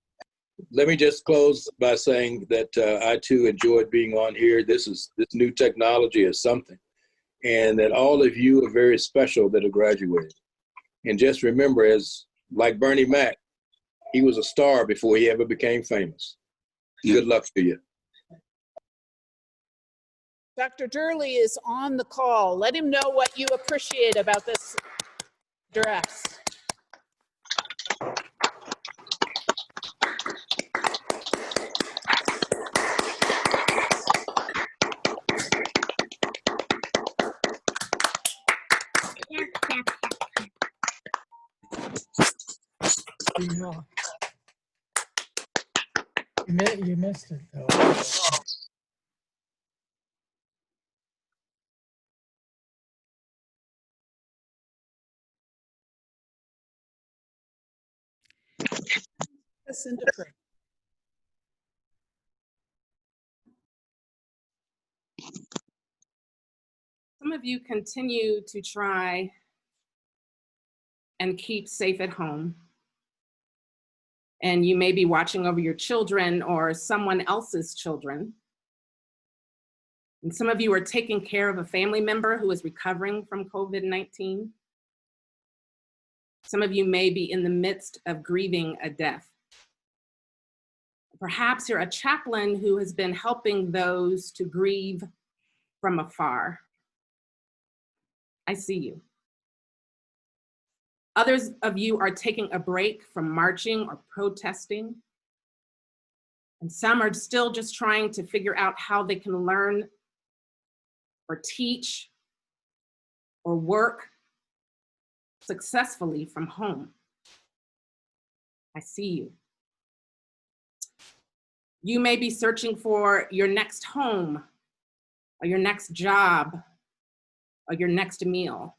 Let me just close by saying that I too enjoyed being on here. This new technology is something, and that all of you are very special that have graduated. And just remember, as like Bernie Mac, he was a star before he ever became famous. Good luck to you. Dr. Durley is on the call. Let him know what you appreciate about this dress. You missed it though. Listen to prayer. Some of you continue to try and keep safe at home. And you may be watching over your children or someone else's children. And some of you are taking care of a family member who is recovering from COVID-19. Some of you may be in the midst of grieving a death. Perhaps you're a chaplain who has been helping those to grieve from afar. I see you. Others of you are taking a break from marching or protesting. And some are still just trying to figure out how they can learn or teach or work successfully from home. I see you. You may be searching for your next home or your next job or your next meal.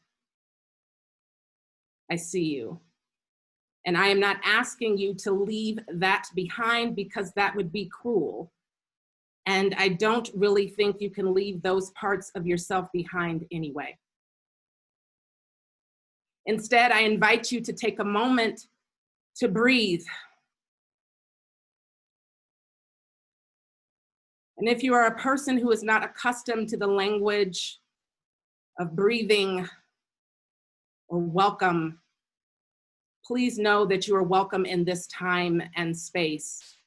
I see you. And I am not asking you to leave that behind because that would be cruel. And I don't really think you can leave those parts of yourself behind anyway. Instead, I invite you to take a moment to breathe. And if you are a person who is not accustomed to the language of breathing or welcome, please know that you are welcome in this time and space.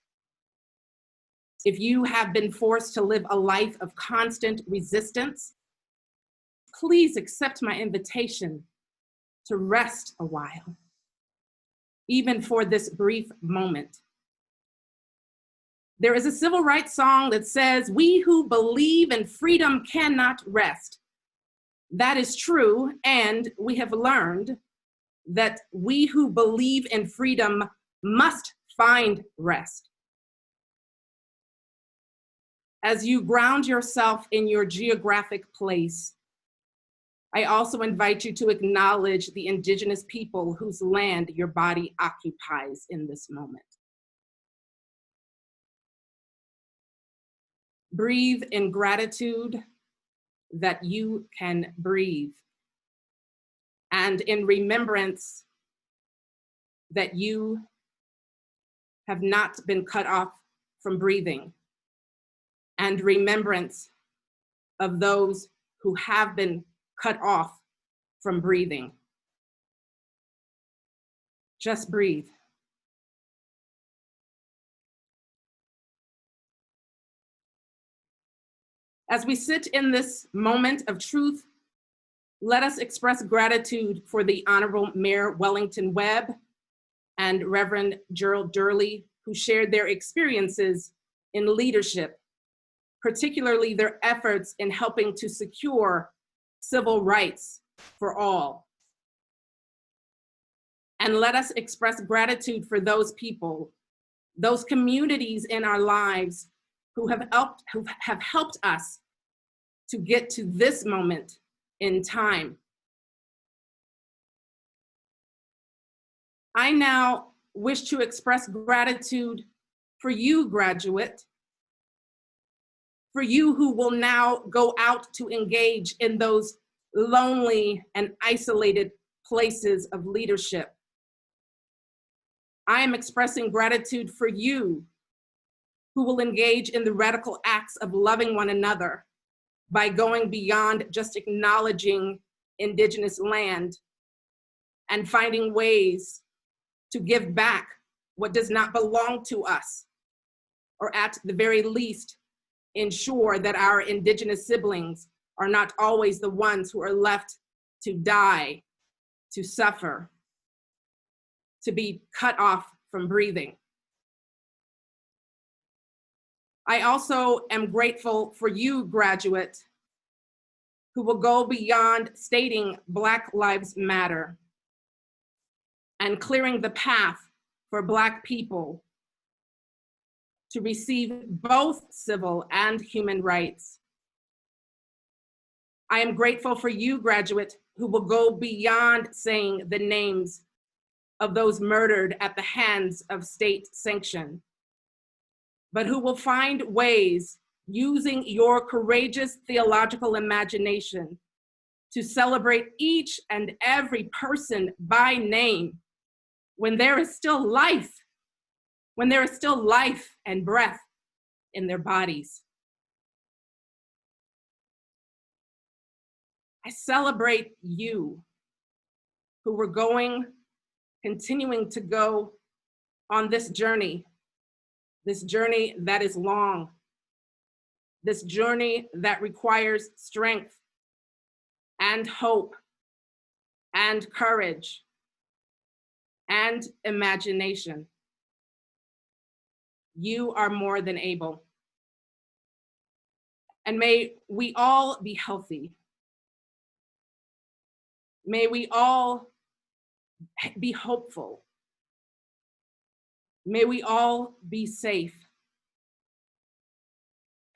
If you have been forced to live a life of constant resistance, please accept my invitation to rest a while, even for this brief moment. There is a civil rights song that says, "We who believe in freedom cannot rest." That is true, and we have learned that we who believe in freedom must find rest. As you ground yourself in your geographic place, I also invite you to acknowledge the indigenous people whose land your body occupies in this moment. Breathe in gratitude that you can breathe, and in remembrance that you have not been cut off from breathing, and remembrance of those who have been cut off from breathing. Just breathe. As we sit in this moment of truth, let us express gratitude for the Honorable Mayor Wellington Webb and Reverend Gerald Durley, who shared their experiences in leadership, particularly their efforts in helping to secure civil rights for all. And let us express gratitude for those people, those communities in our lives who have helped us to get to this moment in time. I now wish to express gratitude for you, graduate, for you who will now go out to engage in those lonely and isolated places of leadership. I am expressing gratitude for you who will engage in the radical acts of loving one another by going beyond just acknowledging Indigenous land and finding ways to give back what does not belong to us, or at the very least, ensure that our Indigenous siblings are not always the ones who are left to die, to suffer, to be cut off from breathing. I also am grateful for you, graduate, who will go beyond stating Black Lives Matter and clearing the path for Black people to receive both civil and human rights. I am grateful for you, graduate, who will go beyond saying the names of those murdered at the hands of state sanction, but who will find ways using your courageous theological imagination to celebrate each and every person by name when there is still life, when there is still life and breath in their bodies. I celebrate you who were continuing to go on this journey that is long, this journey that requires strength and hope and courage and imagination. You are more than able. And may we all be healthy. May we all be hopeful. May we all be safe.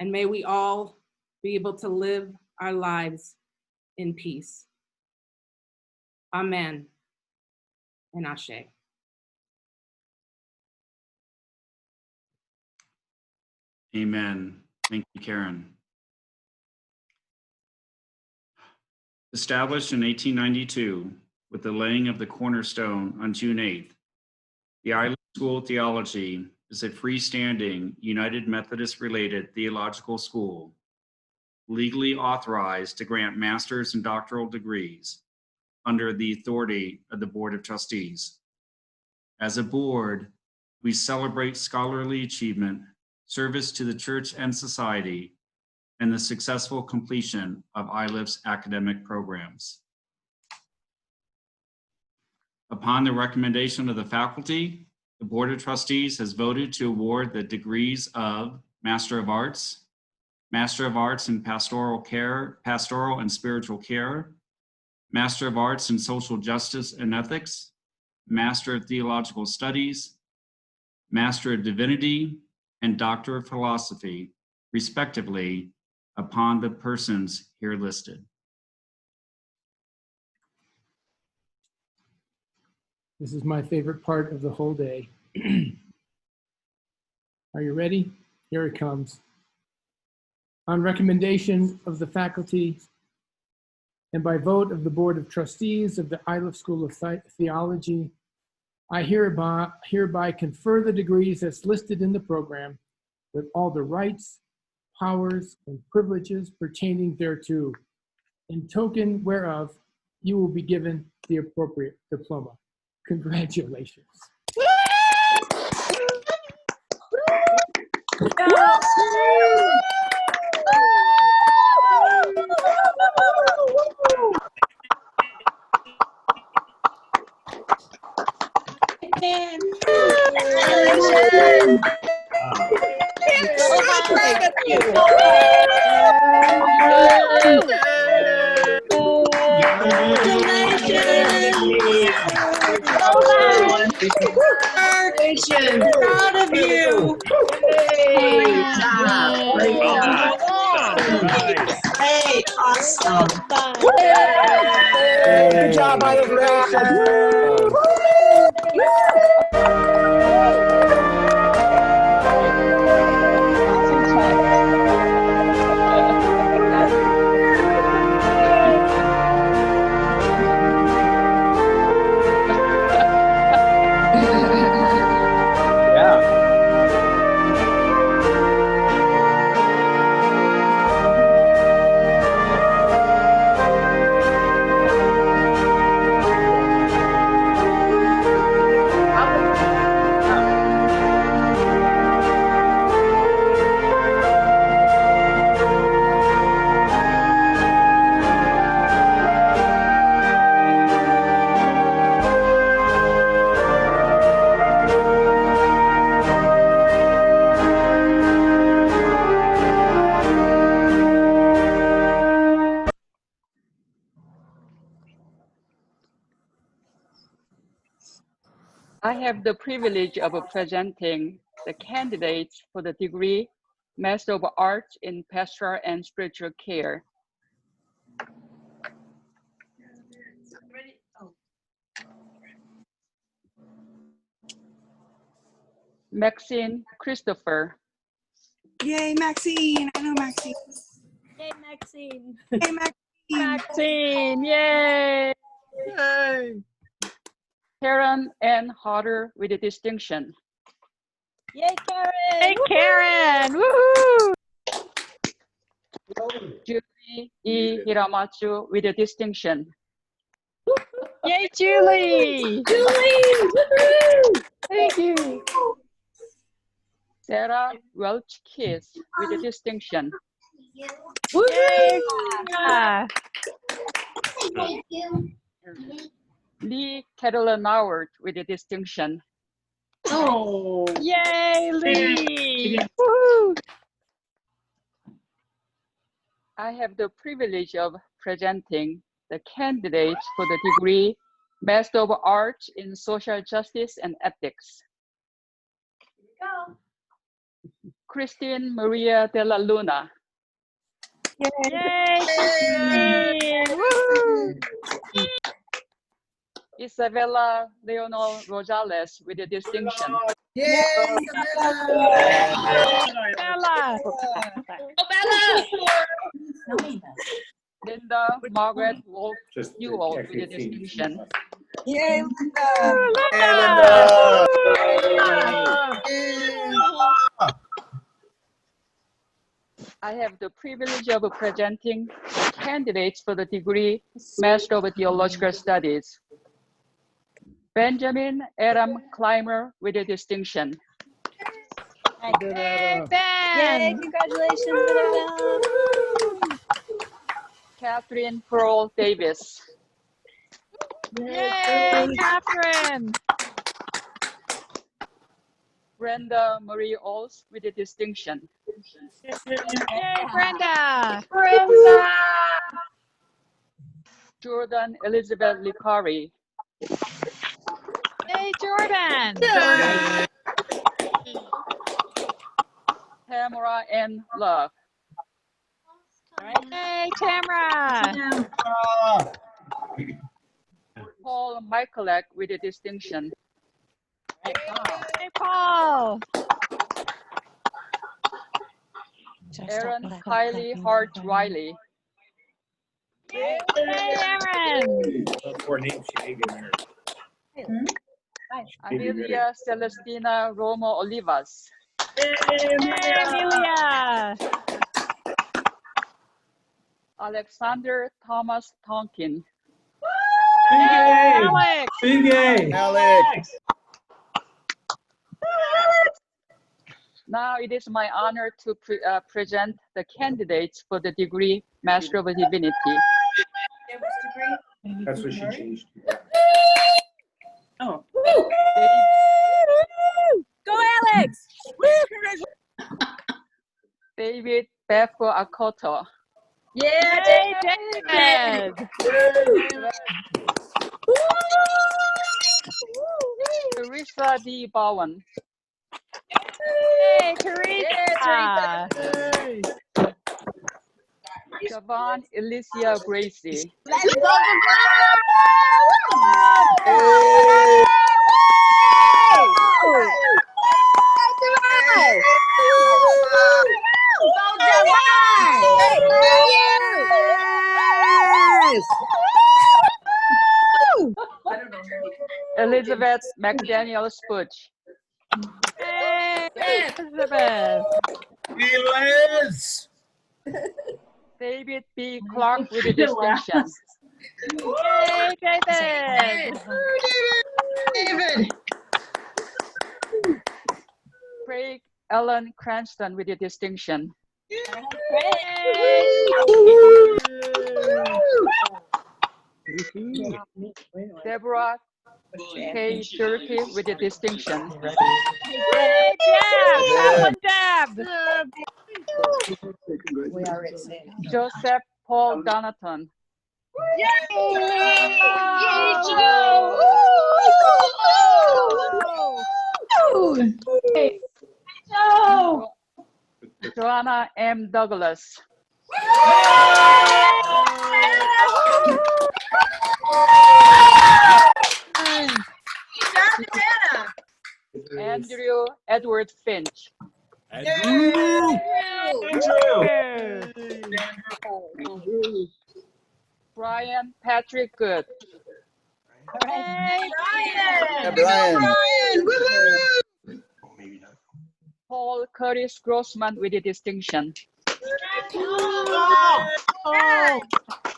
And may we all be able to live our lives in peace. Amen and Ashe. Amen. Thank you, Karen. Established in 1892 with the laying of the cornerstone on June 8th, the Iliff School of Theology is a freestanding, United Methodist-related theological school, legally authorized to grant master's and doctoral degrees under the authority of the Board of Trustees. As a board, we celebrate scholarly achievement, service to the church and society, and the successful completion of Iliff's academic programs. Upon the recommendation of the faculty, the Board of Trustees has voted to award the degrees of Master of Arts in Pastoral Care, Pastoral and Spiritual Care, Master of Arts in Social Justice and Ethics, Master of Theological Studies, Master of Divinity, and Doctor of Philosophy, respectively, upon the persons here listed. This is my favorite part of the whole day. Are you ready? Here it comes. On recommendation of the faculty and by vote of the Board of Trustees of the Iliff School of Theology, I hereby confer the degrees as listed in the program with all the rights, powers, and privileges pertaining thereto, in token whereof you will be given the appropriate diploma. Congratulations. Congratulations. Proud of you. Great job. Great job. Hey, awesome. Good job, Iliff. I have the privilege of presenting the candidates for the degree Master of Arts in Pastoral and Spiritual Care. Maxine Christopher. Yay, Maxine. I know Maxine. Yay, Maxine. Hey, Maxine. Maxine, yay! Yay. Karen Ann Hodder with a distinction. Yay, Karen. Hey, Karen! Woohoo! Julie E. Hiramatsu with a distinction. Yay, Julie! Julie! Woohoo! Thank you. Sarah Welch Kiss with a distinction. Yay! Thank you. Lee Catalan Howard with a distinction. Oh! Yay, Lee! Woohoo! I have the privilege of presenting the candidates for the degree Master of Arts in Social Justice and Ethics. Go. Christine Maria de la Luna. Yay! Yay! Woo! Isabella Leonor Rosales with a distinction. Yay! Bella! Linda Margaret Wolf Newell with a distinction. Yay, Linda! I have the privilege of presenting the candidates for the degree Master of Theological Studies. Benjamin Adam Clymer with a distinction. Yay, congratulations, Annabelle. Catherine Pearl Davis. Yay, Catherine. Brenda Marie Ols with a distinction. Yay, Brenda. Brenda. Jordan Elizabeth Licari. Yay, Jordan. Yay. Tamara N. Love. Yay, Tamara. Paul Michaelak with a distinction. Yay, Paul. Aaron Kylie Hart Riley. Yay, Aaron. Four names she may get married. Amelia Celestina Romo Olivas. Yay, Amelia. Alexander Thomas Tonkin. Yay, Alex. Alex. Now it is my honor to present the candidates for the degree Master of Divinity. That's what she changed. Oh. Go, Alex. David Befo Akoto. Yay, David. Teresa D. Bowen. Yay, Teresa. Javon Alicia Gracie. Let's go, Elizabeth McDaniel Sputch. Hey, Elizabeth. Eliz. David B. Clark with a distinction. Yay, David. David. Craig Ellen Cranston with a distinction. Deborah K. Jerky with a distinction. Yay, Deb. Deb. Joseph Paul Donaton. Yay, Joe. Joanna M. Douglas. Andrew Edward Finch. Brian Patrick Good. Brian. Paul Curtis Grossman with a distinction.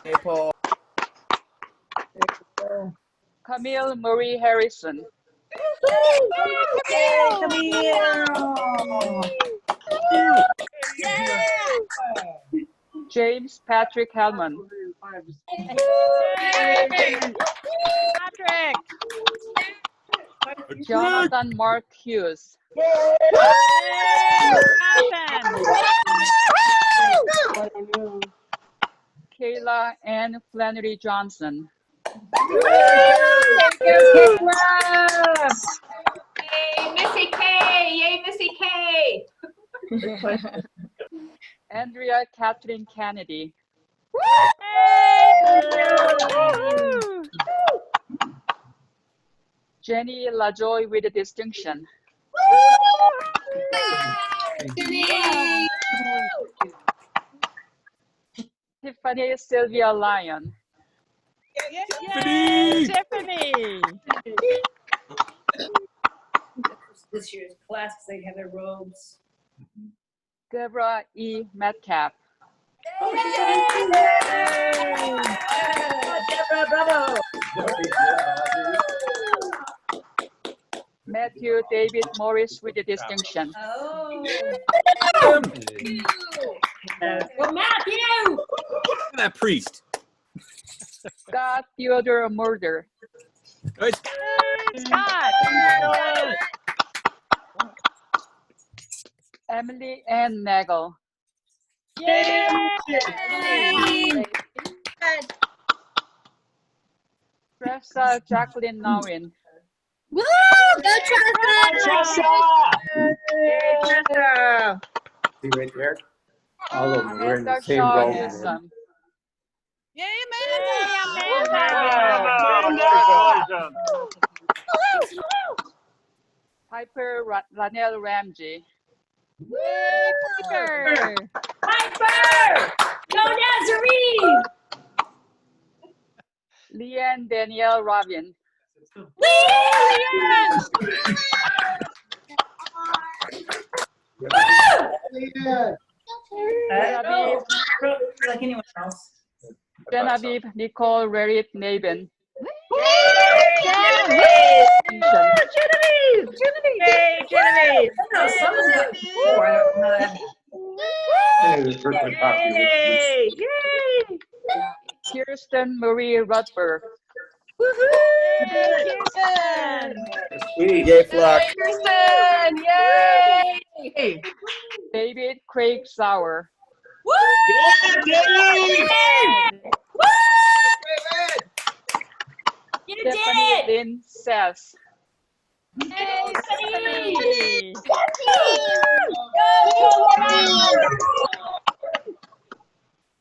Hey, Paul. Camille Marie Harrison. James Patrick Hellman. Patrick. Jonathan Mark Hughes. Kayla Ann Flannery Johnson. Yay, Missy K! Yay, Missy K! Andrea Kathleen Kennedy. Jenny LaJoy with a distinction. Tiffany Sylvia Lyon. Tiffany. This year's class, they have their robes. Deborah E. Metcalf. Deborah, bravo. Matthew David Morris with a distinction. Oh, Matthew! That priest. Scott Theodore Murder. Scott. Emily Ann Nagel. Tressa Jacqueline Nawin. Woo! Go Tressa! See right there? All of them. We're in the Amanda same Shaw row. Newsom. Yay, Piper Ranel Ramsey. Piper. Go Nazarene! Leanne Danielle Robin. Like anyone else. Genevieve Nicole Rerit Nabin. Genevieve! No, someone's got four. I don't know that. Kirsten Marie Rutberg. Yay, Flock. Kirsten! Yay! David Craig Sauer. You Stephanie did! Lynn Sass. Hey, Stephanie!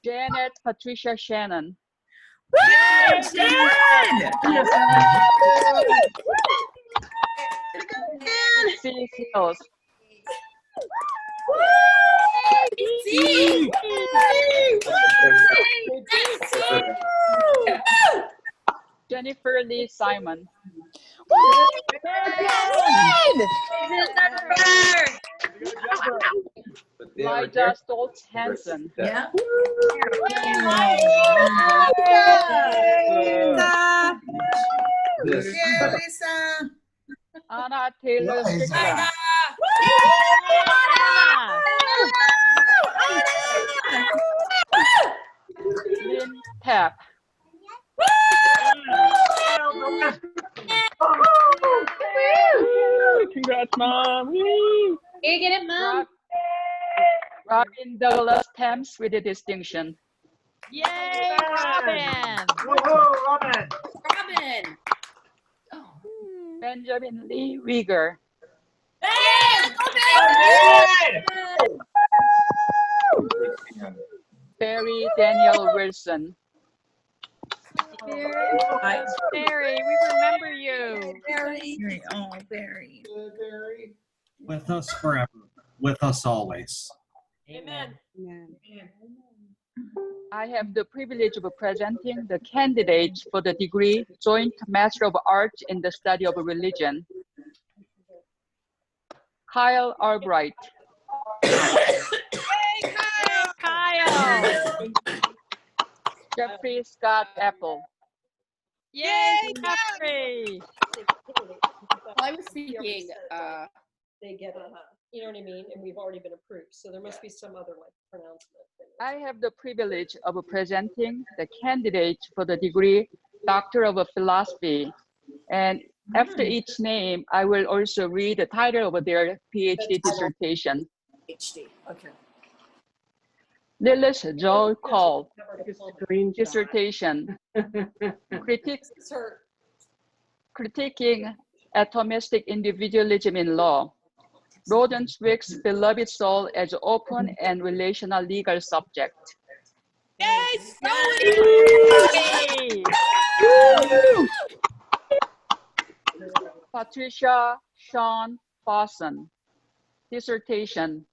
Janet Patricia Shannon. C. Hills. Jennifer Lee Simon. Lydia Stoltz Hansen. Yeah. Anna Taylor Strickland. Lynn Tapp. Congrats, Mom. You get it, Mom? Robin Douglas Thames with a distinction. Yay, Robin. Robin! Benjamin Lee Rieger. Barry Daniel Wilson. Barry, we remember you. Barry, oh, Barry. With us forever, with us always. Amen. I have the privilege of presenting the candidates for the degree Joint Master of Arts in the Study of Religion. Kyle Albright. Kyle. Jeffrey Scott Apple. Yay, Jeffrey. I was thinking they get a, you know what I mean, and we've already been approved, so there must be some other like pronouncement. I have the privilege of presenting the candidates for the degree Doctor of Philosophy. And after each name, I will also read the title of their PhD dissertation. PhD, okay. Lilith Joel Cole, dissertation, critiquing atomistic individualism in law. Rodenswick's beloved soul as open and relational legal subject. Yes, Patricia Sean Bosson, dissertation,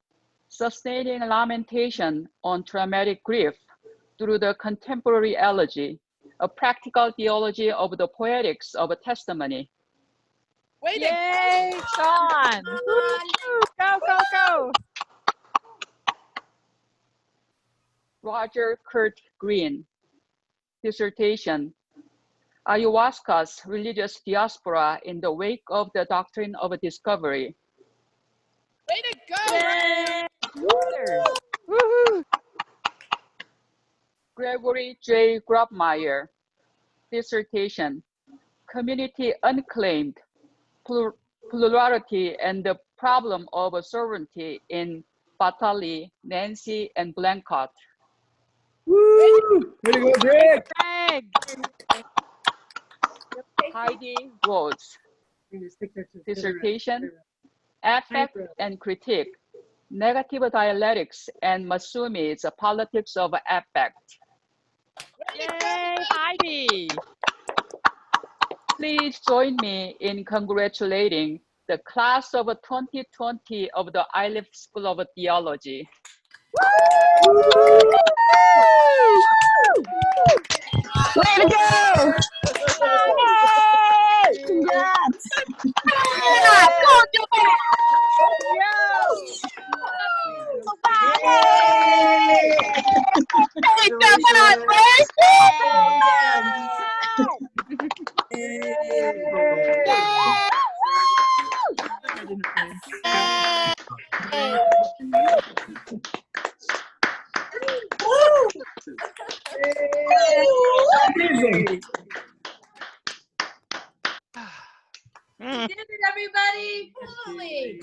sustaining lamentation on traumatic grief through the contemporary elegy, a practical theology of the poetics of testimony. Way to Yay, Sean! Go, go, go! Roger Kurt Green, dissertation, Ayahuasca's religious diaspora in the wake of the doctrine of discovery. Way to go! Woohoo! Gregory J. Grobmeyer, dissertation, community unclaimed, plurality and the problem of sovereignty in Batali, Nancy, and Blancott. Woo! Way to go, Greg! Heidi Rhodes, dissertation, affect and critique, negative dialectics and Masumi's politics of affect. Yay, Heidi! Please join me in congratulating the class of 2020 of the Iliff School of Theology. Way to go! Yay! Congrats! Yeah, go, Japan! Hey, jumping on first! We did it, everybody! Totally!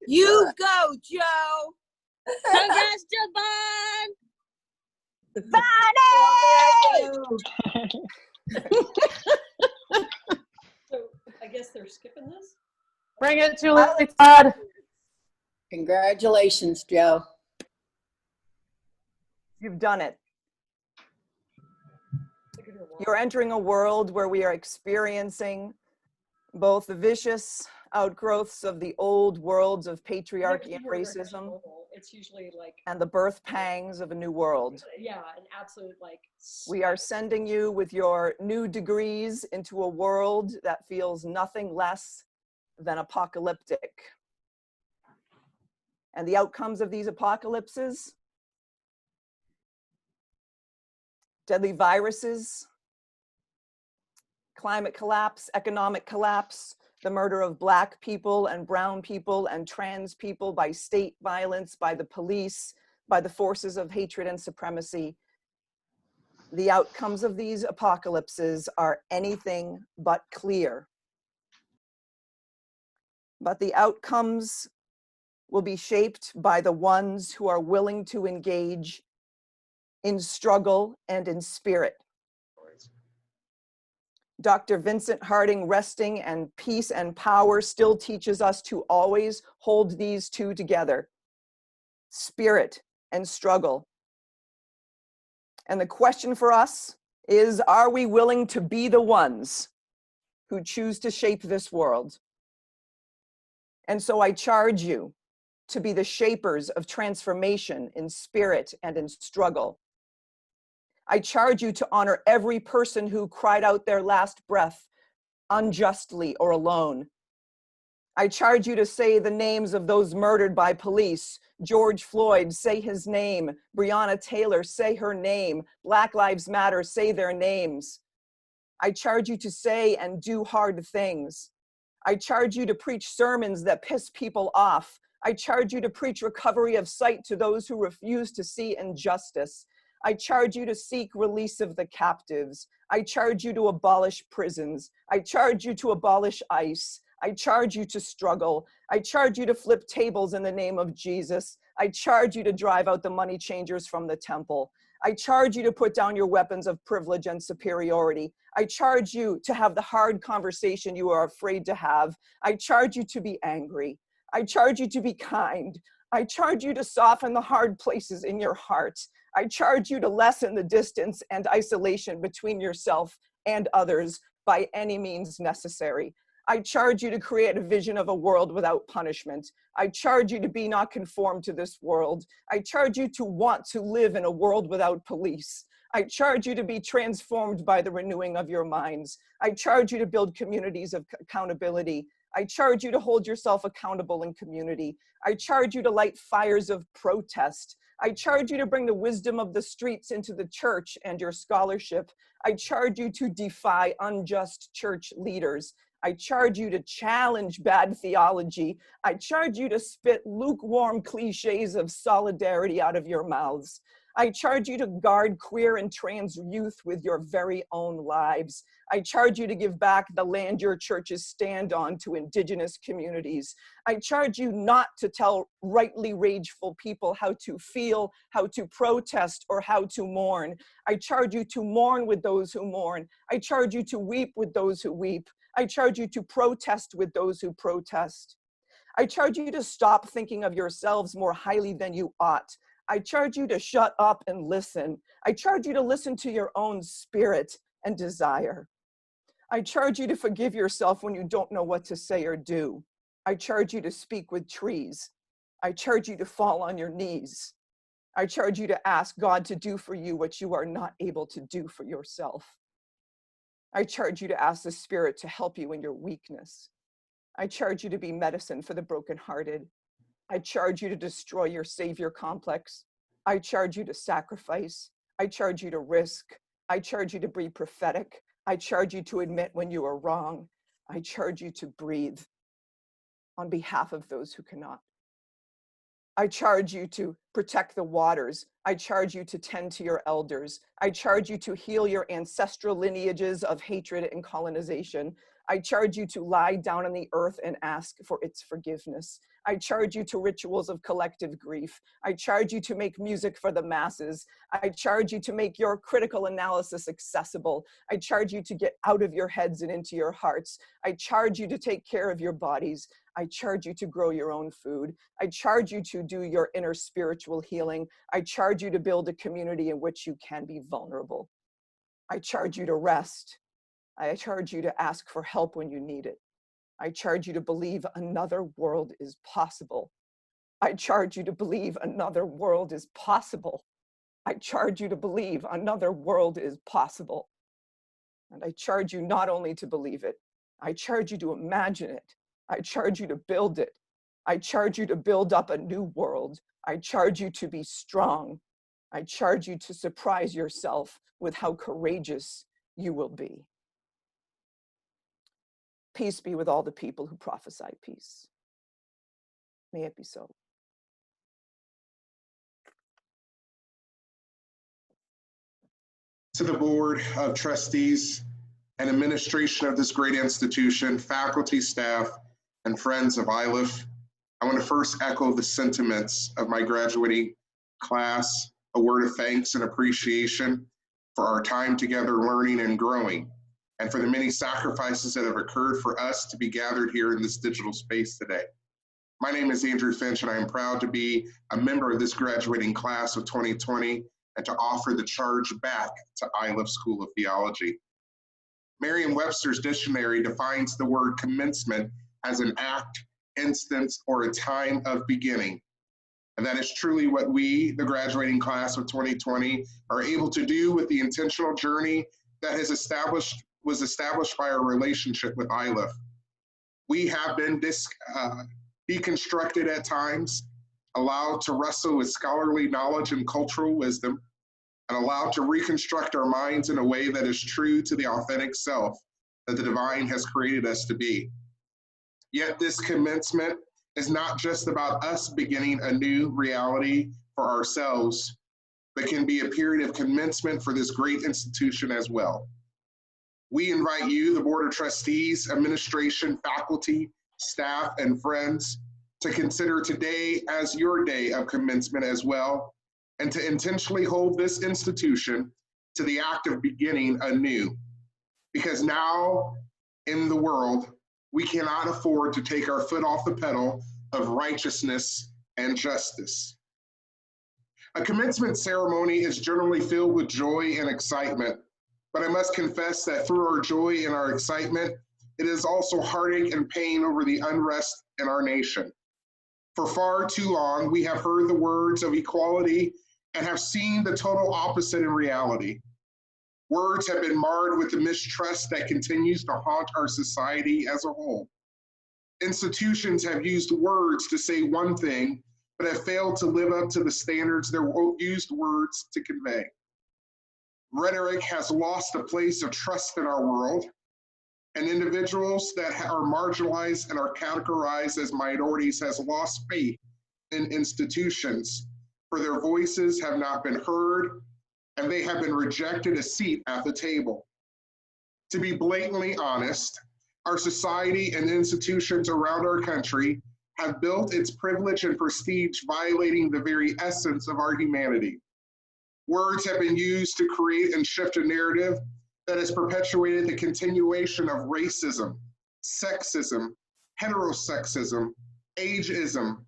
You go, Joe! Congrats, Javon! So I guess they're skipping this? Bring it to Todd. Congratulations, Joe. You've done it. You're entering a world where we are experiencing both the vicious outgrowths of the old worlds of patriarchy and racism, It's usually like, and the birth pangs of a new world. yeah, an absolute like. We are sending you with your new degrees into a world that feels nothing less than apocalyptic. And the outcomes of these apocalypses: deadly viruses, climate collapse, economic collapse, the murder of Black people and brown people and trans people by state violence, by the police, by the forces of hatred and supremacy. The outcomes of these apocalypses are anything but clear. But the outcomes will be shaped by the ones who are willing to engage in struggle and in spirit. Dr. Vincent Harding, Resting and Peace and Power, still teaches us to always hold these two together, spirit and struggle. And the question for us is, are we willing to be the ones who choose to shape this world? And so I charge you to be the shapers of transformation in spirit and in struggle. I charge you to honor every person who cried out their last breath unjustly or alone. I charge you to say the names of those murdered by police. George Floyd, say his name. Breonna Taylor, say her name. Black Lives Matter, say their names. I charge you to say and do hard things. I charge you to preach sermons that piss people off. I charge you to preach recovery of sight to those who refuse to see injustice. I charge you to seek release of the captives. I charge you to abolish prisons. I charge you to abolish ICE. I charge you to struggle. I charge you to flip tables in the name of Jesus. I charge you to drive out the money changers from the temple. I charge you to put down your weapons of privilege and superiority. I charge you to have the hard conversation you are afraid to have. I charge you to be angry. I charge you to be kind. I charge you to soften the hard places in your heart. I charge you to lessen the distance and isolation between yourself and others by any means necessary. I charge you to create a vision of a world without punishment. I charge you to be not conformed to this world. I charge you to want to live in a world without police. I charge you to be transformed by the renewing of your minds. I charge you to build communities of accountability. I charge you to hold yourself accountable in community. I charge you to light fires of protest. I charge you to bring the wisdom of the streets into the church and your scholarship. I charge you to defy unjust church leaders. I charge you to challenge bad theology. I charge you to spit lukewarm cliches of solidarity out of your mouths. I charge you to guard queer and trans youth with your very own lives. I charge you to give back the land your churches stand on to Indigenous communities. I charge you not to tell rightly rageful people how to feel, how to protest, or how to mourn. I charge you to mourn with those who mourn. I charge you to weep with those who weep. I charge you to protest with those who protest. I charge you to stop thinking of yourselves more highly than you ought. I charge you to shut up and listen. I charge you to listen to your own spirit and desire. I charge you to forgive yourself when you don't know what to say or do. I charge you to speak with trees. I charge you to fall on your knees. I charge you to ask God to do for you what you are not able to do for yourself. I charge you to ask the Spirit to help you in your weakness. I charge you to be medicine for the brokenhearted. I charge you to destroy your savior complex. I charge you to sacrifice. I charge you to risk. I charge you to be prophetic. I charge you to admit when you are wrong. I charge you to breathe on behalf of those who cannot. I charge you to protect the waters. I charge you to tend to your elders. I charge you to heal your ancestral lineages of hatred and colonization. I charge you to lie down on the earth and ask for its forgiveness. I charge you to rituals of collective grief. I charge you to make music for the masses. I charge you to make your critical analysis accessible. I charge you to get out of your heads and into your hearts. I charge you to take care of your bodies. I charge you to grow your own food. I charge you to do your inner spiritual healing. I charge you to build a community in which you can be vulnerable. I charge you to rest. I charge you to ask for help when you need it. I charge you to believe another world is possible. I charge you to believe another world is possible. I charge you to believe another world is possible. And I charge you not only to believe it, I charge you to imagine it. I charge you to build it. I charge you to build up a new world. I charge you to be strong. I charge you to surprise yourself with how courageous you will be. Peace be with all the people who prophesy peace. May it be so. To the Board of Trustees and administration of this great institution, faculty, staff, and friends of Iliff, I want to first echo the sentiments of my graduating class, a word of thanks and appreciation for our time together learning and growing. and for the many sacrifices that have occurred for us to be gathered here in this digital space today. My name is Andrew Finch, and I am proud to be a member of this graduating class of 2020 and to offer the charge back to Iliff School of Theology. Merriam-Webster's dictionary defines the word commencement as an act, instance, or a time of beginning. And that is truly what we, the graduating class of 2020, are able to do with the intentional journey that was established by our relationship with Iliff. We have been deconstructed at times, allowed to wrestle with scholarly knowledge and cultural wisdom, and allowed to reconstruct our minds in a way that is true to the authentic self that the divine has created us to be. Yet this commencement is not just about us beginning a new reality for ourselves, but can be a period of commencement for this great institution as well. We invite you, the Board of Trustees, administration, faculty, staff, and friends, to consider today as your day of commencement as well, and to intentionally hold this institution to the act of beginning anew. Because now in the world, we cannot afford to take our foot off the pedal of righteousness and justice. A commencement ceremony is generally filled with joy and excitement, but I must confess that through our joy and our excitement, it is also heartache and pain over the unrest in our nation. For far too long, we have heard the words of equality and have seen the total opposite in reality. Words have been marred with the mistrust that continues to haunt our society as a whole. Institutions have used words to say one thing, but have failed to live up to the standards their used words to convey. Rhetoric has lost a place of trust in our world, and individuals that are marginalized and are categorized as minorities has lost faith in institutions, for their voices have not been heard, and they have been rejected a seat at the table. To be blatantly honest, our society and institutions around our country have built its privilege and prestige violating the very essence of our humanity. Words have been used to create and shift a narrative that has perpetuated the continuation of racism, sexism, heterosexism, ageism,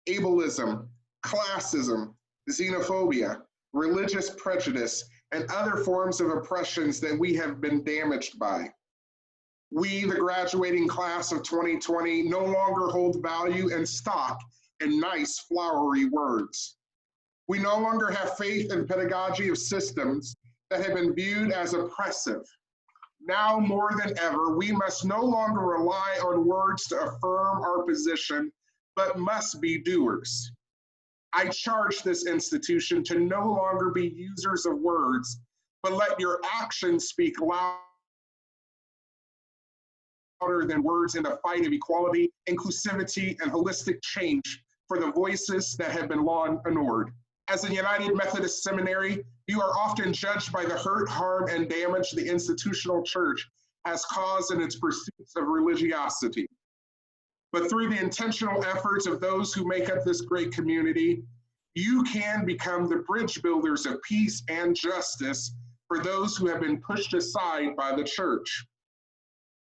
ableism, classism, xenophobia, religious prejudice, and other forms of oppressions that we have been damaged by. We, the graduating class of 2020, no longer hold value and stock in nice, flowery words. We no longer have faith in pedagogy of systems that have been viewed as oppressive. Now more than ever, we must no longer rely on words to affirm our position, but must be doers. I charge this institution to no longer be users of words, but let your actions speak louder than words in the fight of equality, inclusivity, and holistic change for the voices that have been long ignored. As a United Methodist seminary, you are often judged by the hurt, harm, and damage the institutional church has caused in its pursuits of religiosity. But through the intentional efforts of those who make up this great community, you can become the bridge builders of peace and justice for those who have been pushed aside by the church.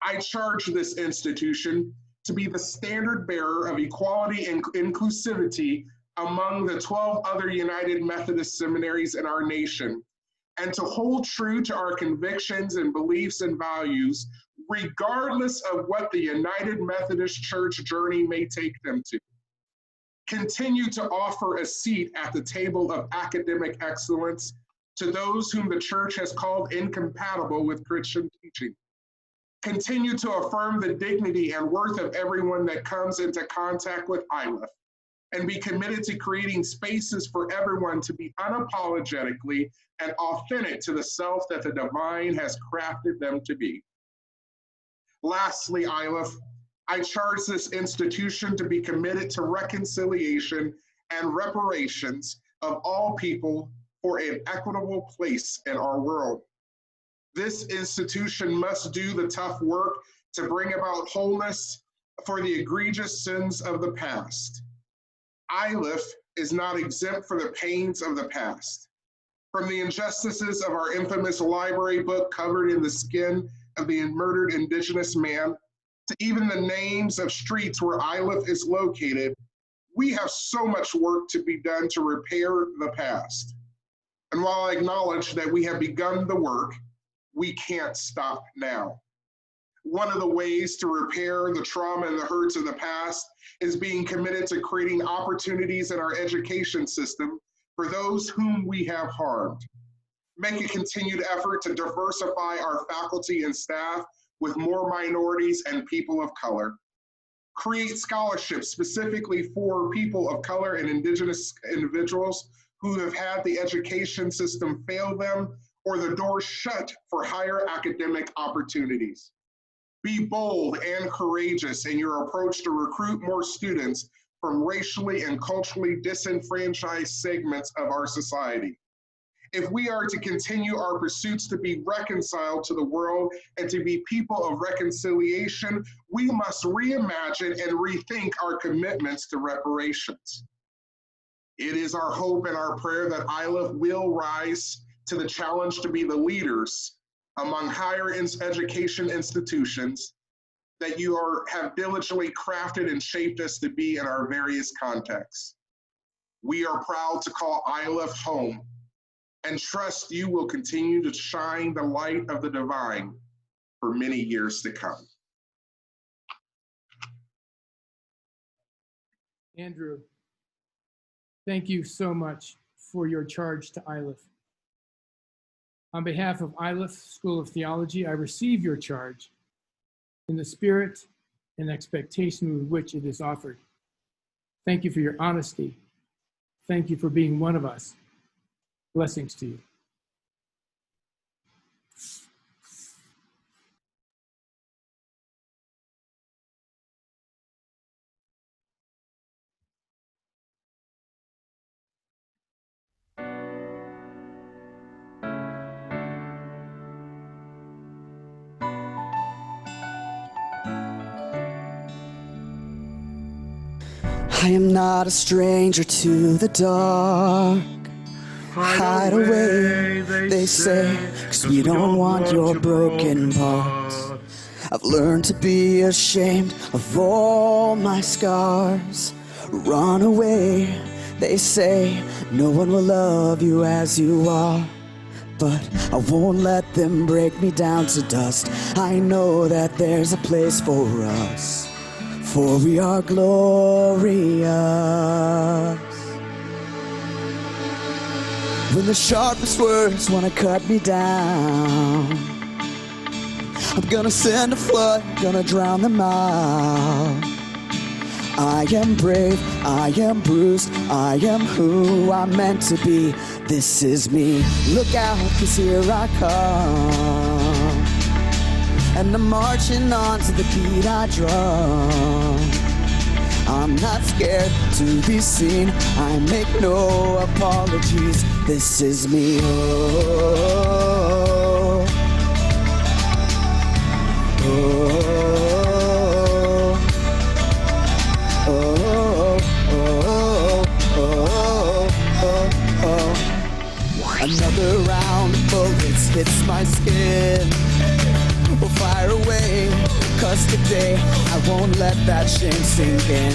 I charge this institution to be the standard bearer of equality and inclusivity among the 12 other United Methodist seminaries in our nation, and to hold true to our convictions and beliefs and values, regardless of what the United Methodist Church journey may take them to. Continue to offer a seat at the table of academic excellence to those whom the church has called incompatible with Christian teaching. Continue to affirm the dignity and worth of everyone that comes into contact with Iliff, and be committed to creating spaces for everyone to be unapologetically and authentic to the self that the divine has crafted them to be. Lastly, Iliff, I charge this institution to be committed to reconciliation and reparations of all people for an equitable place in our world. This institution must do the tough work to bring about wholeness for the egregious sins of the past. Iliff is not exempt from the pains of the past. From the injustices of our infamous library book covered in the skin of the murdered Indigenous man, to even the names of streets where Iliff is located, we have so much work to be done to repair the past. And while I acknowledge that we have begun the work, we can't stop now. One of the ways to repair the trauma and the hurts of the past is being committed to creating opportunities in our education system for those whom we have harmed. Make a continued effort to diversify our faculty and staff with more minorities and people of color. Create scholarships specifically for people of color and Indigenous individuals who have had the education system fail them or the door shut for higher academic opportunities. Be bold and courageous in your approach to recruit more students from racially and culturally disenfranchised segments of our society. If we are to continue our pursuits to be reconciled to the world and to be people of reconciliation, we must reimagine and rethink our commitments to reparations. It is our hope and our prayer that Iliff will rise to the challenge to be the leaders among higher education institutions that you have diligently crafted and shaped us to be in our various contexts. We are proud to call Iliff home and trust you will continue to shine the light of the divine for many years to come. Andrew, thank you so much for your charge to Iliff. On behalf of Iliff School of Theology, I receive your charge in the spirit and expectation with which it is offered. Thank you for your honesty. Thank you for being one of us. Blessings to you. I am not a stranger to the dark. Hide away, they say, 'cause we don't want your broken parts. I've learned to be ashamed of all my scars. Run away, they say, no one will love you as you are. But I won't let them break me down to dust. I know that there's a place for us, for we are glorious. When the sharpest words wanna cut me down, I'm gonna send a flood, gonna drown them out. I am brave, I am bruised, I am who I'm meant to be. This is me, look out, 'cause here I come. And I'm marching on to the beat I drum. I'm not scared to be seen, I make no apologies. This is me, oh, oh, oh, oh, oh, oh, oh. Another round of bullets hits my skin. We'll fire away, 'cause today I won't let that shame sink in.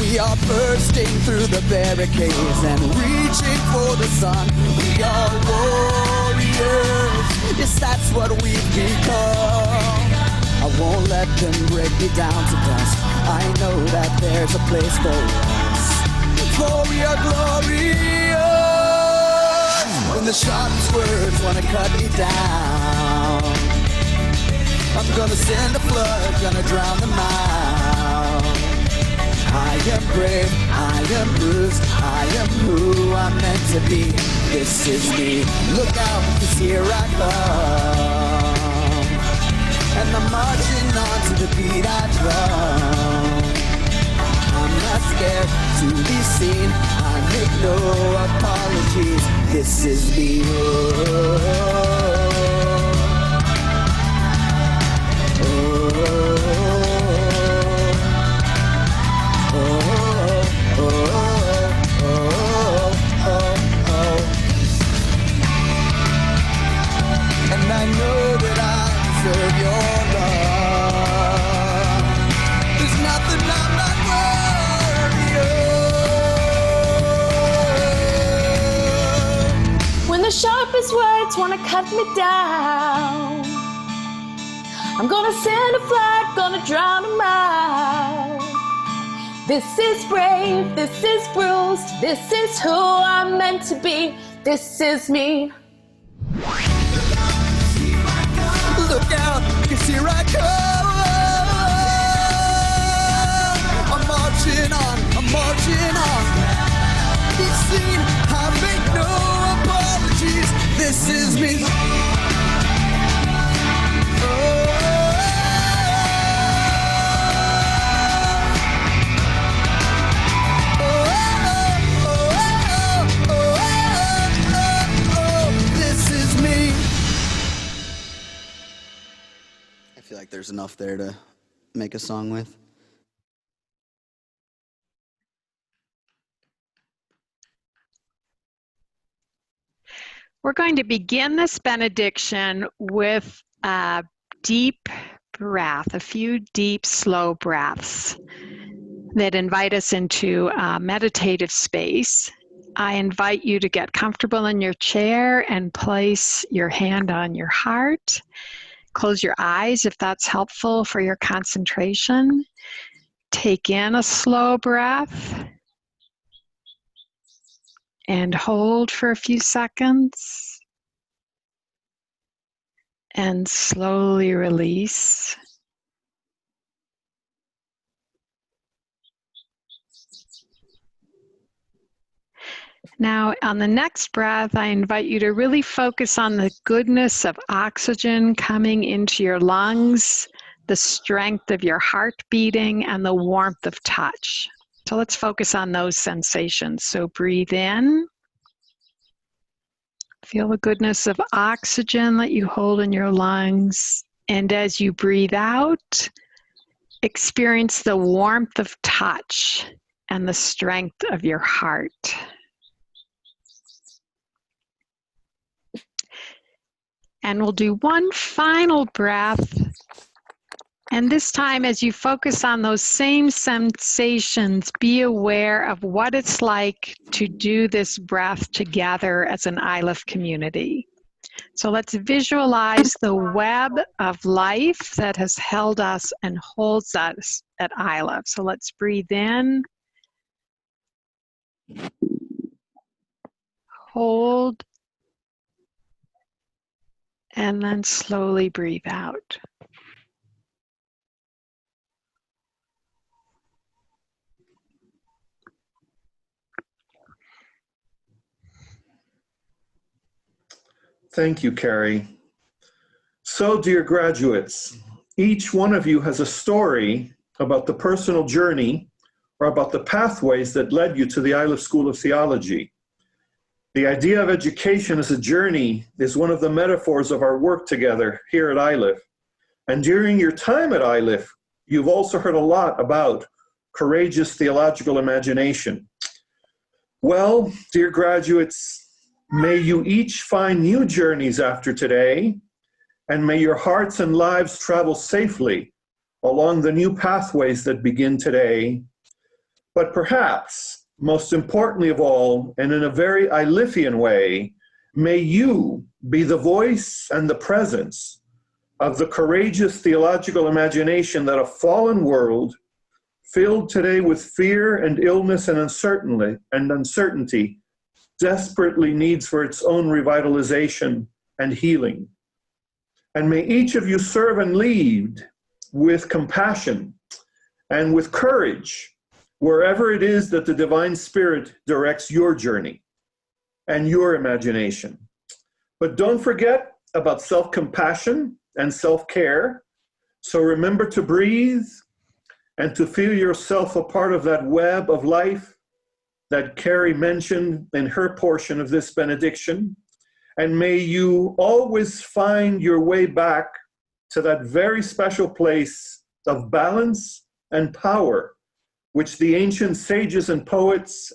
We are bursting through the barricades and reaching for the sun. We are warriors, yes, that's what we've become. I won't let them break me down to dust. I know that there's a place for us, for we are glorious. When the sharpest words wanna cut me down, I'm gonna send a flood, gonna drown them out. I am brave, I am bruised, I am who I'm meant to be. This is me, look out, 'cause here I come. And I'm marching on to the beat I drum. I'm not scared to be seen, I make no apologies. This is me, oh. And I know that I deserve your cut me down. I'm gonna send a flag, gonna drown them out. This is brave, this is bruised, this is who I'm meant to be, this is me. Look out, 'cause here I come. I'm marching on, I'm marching on. Be seen, I make no apologies. This is me. This is me. I feel like there's enough there to make a song with. We're going to begin this benediction with a deep breath, a few deep, slow breaths that invite us into a meditative space. I invite you to get comfortable in your chair and place your hand on your heart. Close your eyes if that's helpful for your concentration. Take in a slow breath and hold for a few seconds and slowly release. Now, on the next breath, I invite you to really focus on the goodness of oxygen coming into your lungs, the strength of your heart beating, and the warmth of touch. So let's focus on those sensations. So breathe in. Feel the goodness of oxygen that you hold in your lungs. And as you breathe out, experience the warmth of touch and the strength of your heart. And we'll do one final breath. And this time, as you focus on those same sensations, be aware of what it's like to do this breath together as an Iliff community. So let's visualize the web of life that has held us and holds us at Iliff. So let's breathe in, hold, and then slowly breathe out. Thank you, Carrie. So, dear graduates, each one of you has a story about the personal journey or about the pathways that led you to the Iliff School of Theology. The idea of education as a journey is one of the metaphors of our work together here at Iliff. And during your time at Iliff, you've also heard a lot about courageous theological imagination. Well, dear graduates, may you each find new journeys after today, and may your hearts and lives travel safely along the new pathways that begin today. But perhaps, most importantly of all, and in a very Iliffian way, may you be the voice and the presence of the courageous theological imagination that a fallen world, filled today with fear and illness and uncertainty, desperately needs for its own revitalization and healing. And may each of you serve and lead with compassion and with courage wherever it is that the Divine Spirit directs your journey and your imagination. But don't forget about self-compassion and self-care. So remember to breathe and to feel yourself a part of that web of life that Carrie mentioned in her portion of this benediction. And may you always find your way back to that very special place of balance and power, which the ancient sages and poets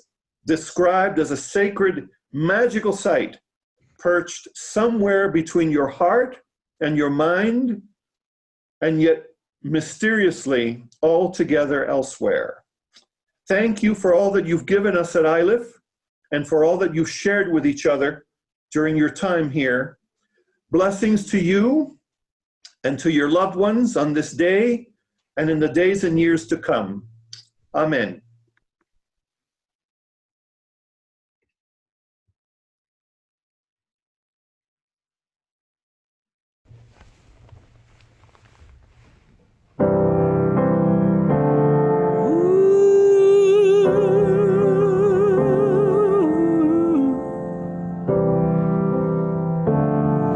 described as a sacred, magical site, perched somewhere between your heart and your mind, and yet mysteriously altogether elsewhere. Thank you for all that you've given us at Iliff and for all that you've shared with each other during your time here. Blessings to you and to your loved ones on this day and in the days and years to come. Amen.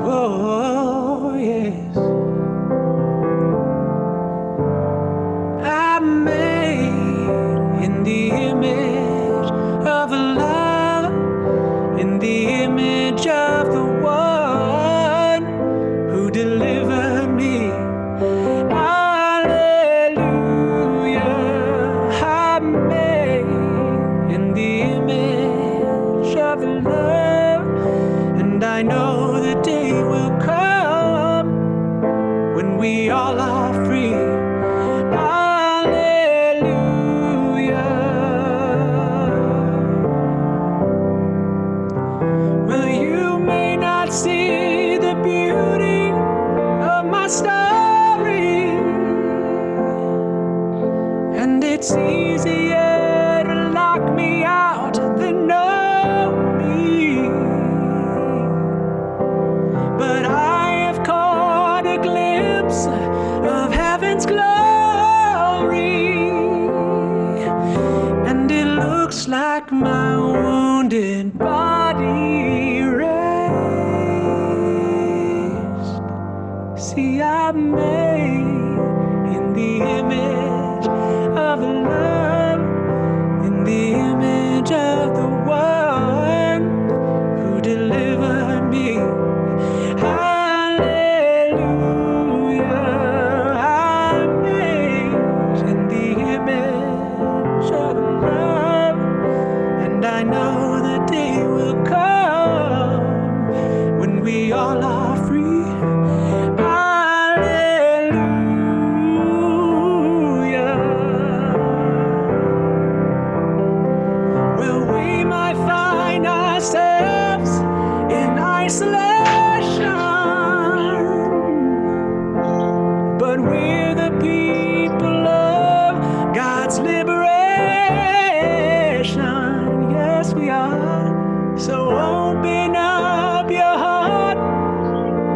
Oh, yes. I'm made in the image of love, in the image of the one who delivered me. Hallelujah. I'm made in the image of love, and I know the day will come when we all are free. Well, you may not see the beauty of my story, and it's easier to lock me out than know me. But I have caught a glimpse of heaven's glory, and it looks like my wounded body raised. See, I'm made in the image of love, in the image of the one who delivered me. Hallelujah. I'm made in the image of love, and I know the day will come when we all are free. Hallelujah. Well, we might find ourselves in isolation, but we're the people of God's liberation. Yes, we are. So open up your heart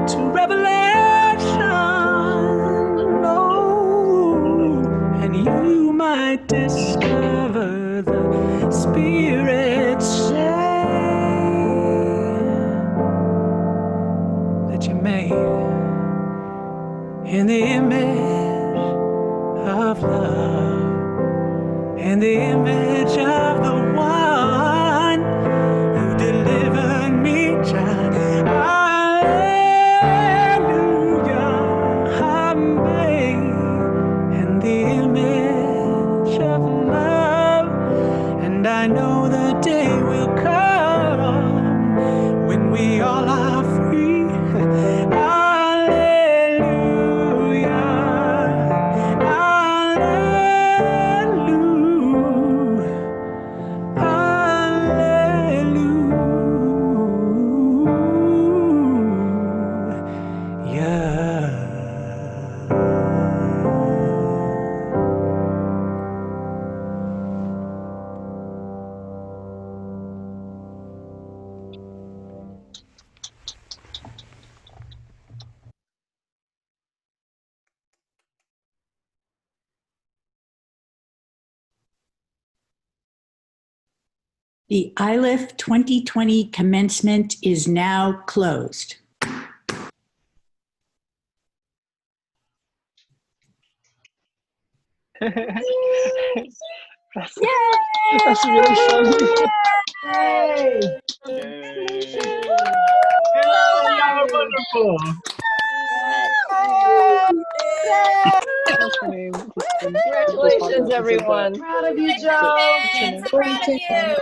to revelation. Oh, and you might discover the Spirit say that you're made in the image of love, in the image of the one who delivered me, child. Hallelujah. I'm made in the image of love, and I know the day will come when we all are free. Hallelujah. The Iliff 2020 commencement is now closed. That's really funny. Yay! Y'all are wonderful. Congratulations, everyone. Proud of you, Joe. Proud of you.